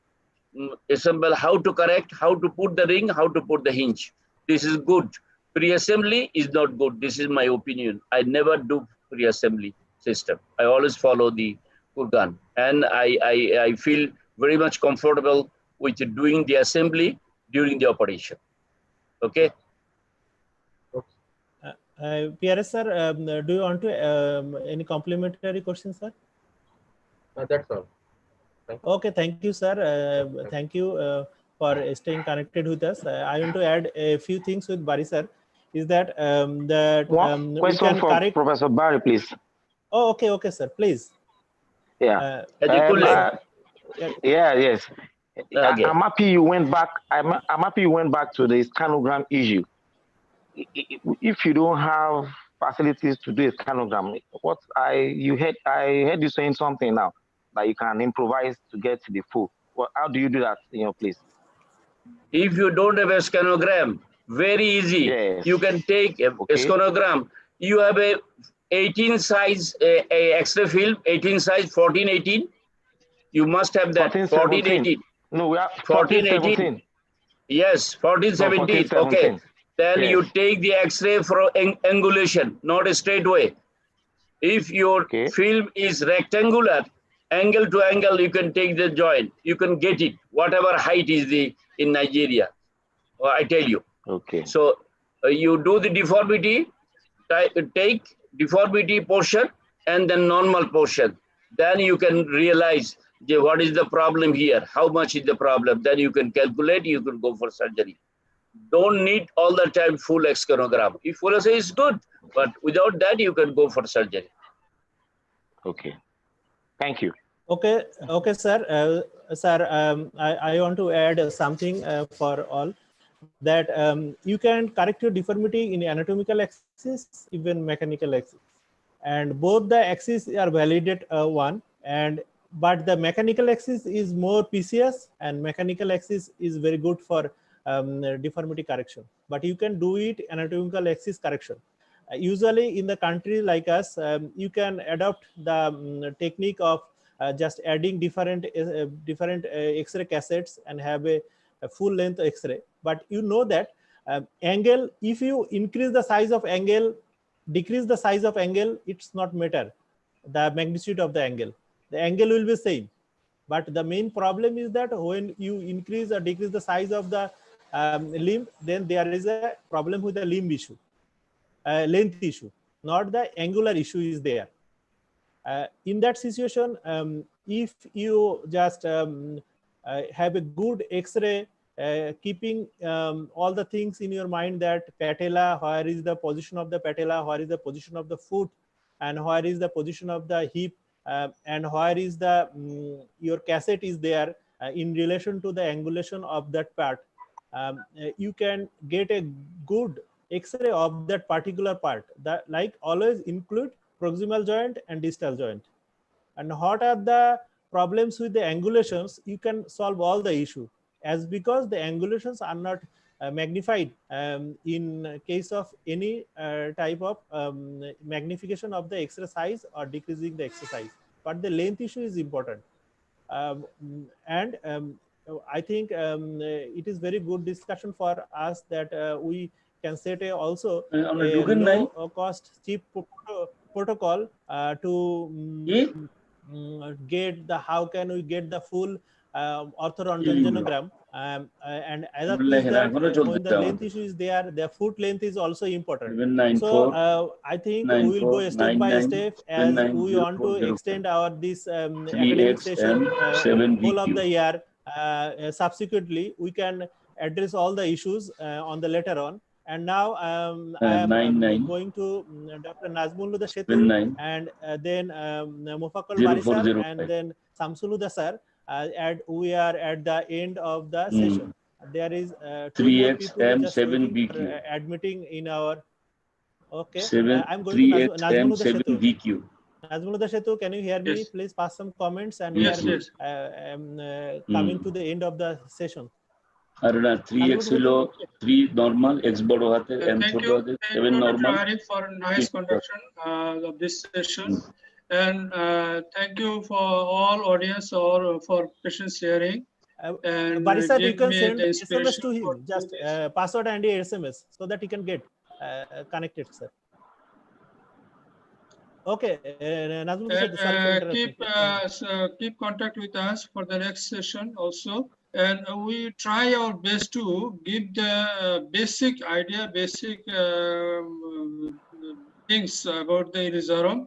how to correct, how to put the ring, how to put the hinge. This is good. Pre-assembly is not good. This is my opinion. I never do pre-assembly system. I always follow the Kurgan. And I feel very much comfortable with doing the assembly during the operation. Okay. PRS sir, do you want to any complementary questions, sir? That's all. Okay, thank you, sir. Thank you for staying connected with us. I want to add a few things with Bari sir. Is that One we can for correct. Professor Barry, please. Oh, okay, okay, sir. Please. Yeah. Yeah. Yes. Okay. I'm happy you went back. I'm happy you went back to the scanogram issue. If you don't have facilities to do a scanogram, I heard you saying something now that you can improvise to get to the full. Well, how do you do that in your place? If you don't have a scanogram, very easy. Yes. You can take a scanogram. You have a 18 size a X-ray film, 18 size, 14, 18. You must have that. 14, 14, 17. 18. No, we are 14, 14, 18. 17. Yes, 14, 17. 14, okay. 17. Then Yes. you take the X-ray for angulation, not a straight way. If your film is rectangular, angle to angle, you can take the joint. You can get it, whatever height is in Nigeria. I tell you. Okay. So you do the deformity, take deformity portion and then normal portion. Then you can realize what is the problem here, how much is the problem. Then you can calculate, you can go for surgery. Don't need all the time full scanogram. If full X-ray is good, but without that, you can go for surgery. Okay. Thank you. Okay, okay, sir. Sir, I want to add something for all, that you can correct your deformity in anatomical axis, even mechanical axis, and both the axes are validated one, but the mechanical axis is more PCS, and mechanical axis is very good for deformity correction. But you can do it anatomical axis correction. Usually in the country like us, you can adopt the technique of just adding different X-ray cassettes and have a full length X-ray. But you know that angle, if you increase the size of angle, decrease the size of angle, it's not matter the magnitude of the angle will be same. But the main problem is that when you increase or decrease the size of the limb, then there is a problem with the limb issue, length issue, not the angular issue is there. In that situation, if you just have a good X-ray, keeping all the things in your mind, that patella, where is the position of the patella, where is the position of the foot, and where is the position of the hip, and where is the your cassette is there in relation to the angulation of that part. You can get a good X-ray of that particular part. That, like, always include proximal joint and distal joint. And what are the problems with the angulations? You can solve all the issue, as because the angulations are not magnified in case of any type of magnification of the exercise or decreasing the exercise. But the length issue is important. I think it is very good discussion for us that we can set also a low cost cheap protocol to get the, how can we get the full orthodontogenogram, and other is that when the length issue is there, the foot length is also important. So I think we will go step by step as we want to extend our this academic session whole of the year. Subsequently, we can address all the issues on the later on. And now I am going to Dr. Nazmulhuda Shetu, and then Mufaqqal Bari sir, and then Samsuluda sir. And we are at the end of the session. There is 3XM 7BQ admitting in our. Okay, 7 I'm going to Nazmulhuda Shetu. 7VQ. Nazmulhuda Shetu, can you hear me? Yes. Please pass some comments, and Yes, we yes. are coming to the end of the session. Aruna 3x below 3 normal, x bodo hate, m choto hate, 7 normal. Thank you for a nice conduction of this session, and thank you for all audience or for patience sharing. And Barisa, you can send SMS to him, just password and SMS, so that he can get connected, sir. Okay, keep contact with us for the next session also. And we try our best to give the basic idea, basic things about the Irizarum,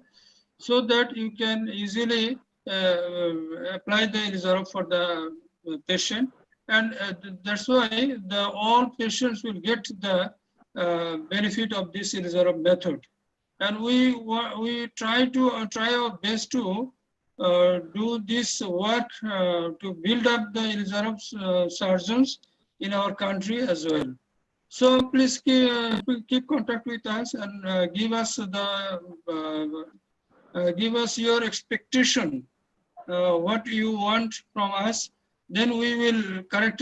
so that you can easily apply the Ilizarov for the patient, and that's why all patients will get the benefit of this Ilizarov method. And we try our best to do this work to build up the Ilizarov surgeons in our country as well. So please keep contact with us and give us your expectation, what you want from us. Then we will correct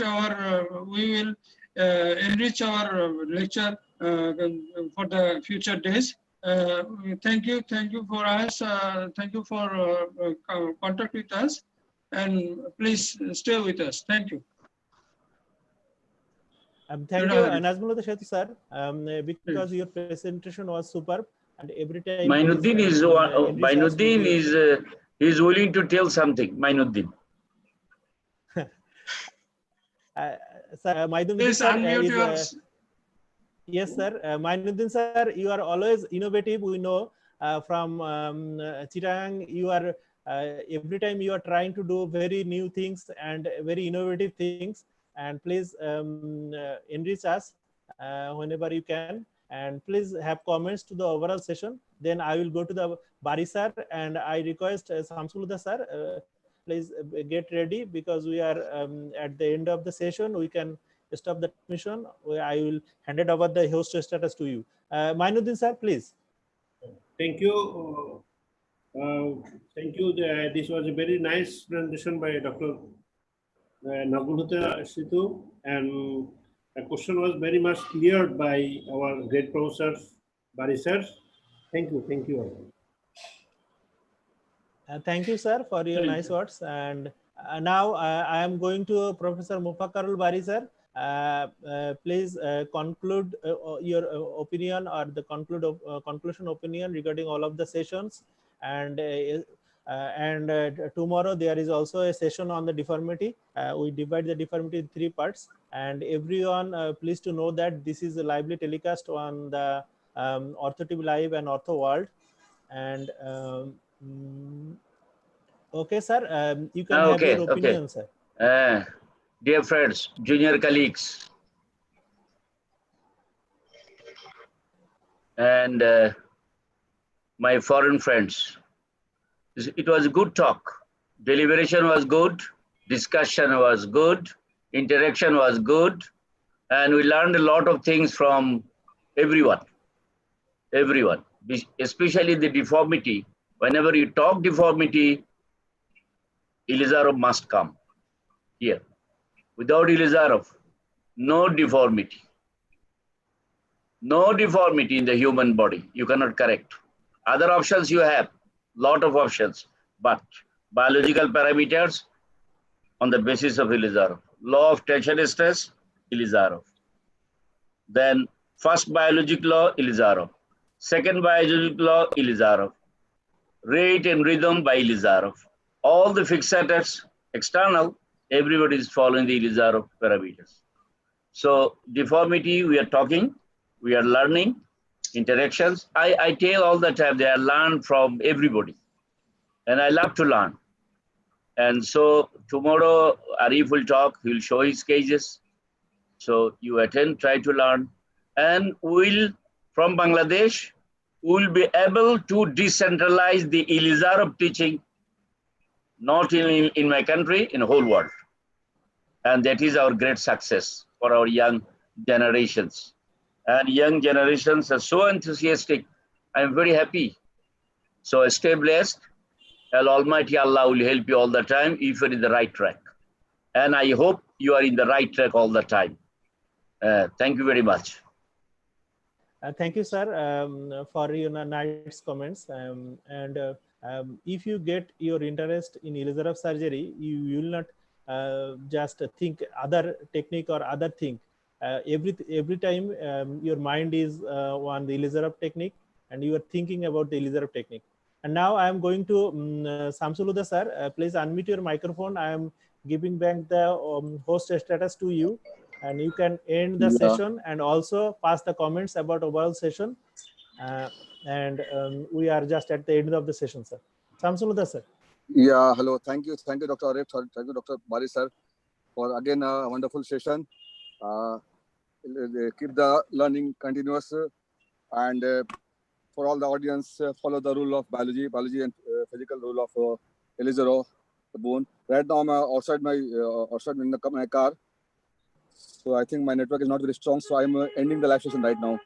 we will enrich our lecture for the future days. Thank you for us. Thank you for contact with us, and please stay with us. Thank you. Thank you, Nazmullah Shetu sir, because your presentation was superb, and every time Mainuddin is willing to tell something. Mainuddin. Please unmute yours. Yes, sir. Mainuddin sir, you are always innovative. We know from Chittagong, you are every time you are trying to do very new things and very innovative things. And please enrich us whenever you can. And please have comments to the overall session. Then I will go to the Bari sir, and I request Samsuluddha sir, please get ready, because we are at the end of the session. We can stop the transmission. I will hand it over the host status to you. Mainuddin sir, please. Thank you. Thank you. This was a very nice presentation by Dr. Nazmullah Shetu, and the question was very much cleared by our great professor, Bari sir. Thank you. Thank you all. Thank you, sir, for your nice words. And now I am going to Professor Mufakkarul Bari, sir. Please conclude your opinion, or the conclusion opinion regarding all of the sessions. And tomorrow there is also a session on the deformity. We divide the deformity in 3 parts. And everyone, please to know that this is a lively telecast on the OrthoTV Live and Ortho World. And okay, sir, you can have your opinion, sir. Dear friends, junior colleagues, and my foreign friends, it was a good talk. Deliberation was good, discussion was good, interaction was good, and we learned a lot of things from everyone, especially the deformity. Whenever you talk deformity, Ilizarov must come here. Without Ilizarov, no deformity. No deformity in the human body. You cannot correct. Other options you have, lot of options, but biological parameters on the basis of Ilizarov. Law of tension stress, Ilizarov. Then first biologic law, Ilizarov. Second biologic law, Ilizarov. Rate and rhythm by Ilizarov. All the fixators, external, everybody is following the Ilizarov parameters. So deformity, we are talking, we are learning, interactions. I tell all the time, they are learned from everybody. And I love to learn. And so tomorrow, Arif will talk, he will show his cases. So you attend, try to learn. And we'll, from Bangladesh, we'll be able to decentralize the Ilizarov teaching, not in my country, in the whole world. And that is our great success for our young generations. And young generations are so enthusiastic. I'm very happy. So stay blessed. Almighty Allah will help you all the time if you're in the right track. And I hope you are in the right track all the time. Thank you very much. Thank you, sir, for your nice comments. If you get your interest in Ilizarov surgery, you will not just think other technique or other thing. Every time your mind is on the Ilizarov technique, and you are thinking about the Ilizarov technique. And now I am going to Samsuluddha sir. Please unmute your microphone. I am giving back the host status to you, and you can end the session and also pass the comments about overall session. We are just at the end of the session, sir. Samsuluddha sir. Yeah, hello. Thank you, Dr. Arif. Thank you, Dr. Bari sir, for again a wonderful session. Keep the learning continuous, and for all the audience, follow the rule of biology and physical rule of Elizaro Boone. Right now, I'm outside in my car, so I think my network is not very strong. So I'm ending the live session right now.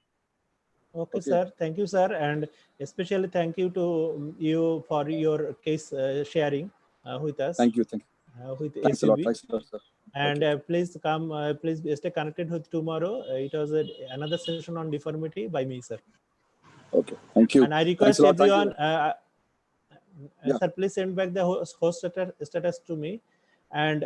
Okay, sir. Thank you, sir, and especially thank you to you for your case sharing with us. Thank you. With Thanks SUV. a lot. Thanks a lot, sir. And please come. Please stay connected with tomorrow. It was another session on deformity by me, sir. Okay. Thank you. And I request everyone, yeah. sir, please send back the host status to me, and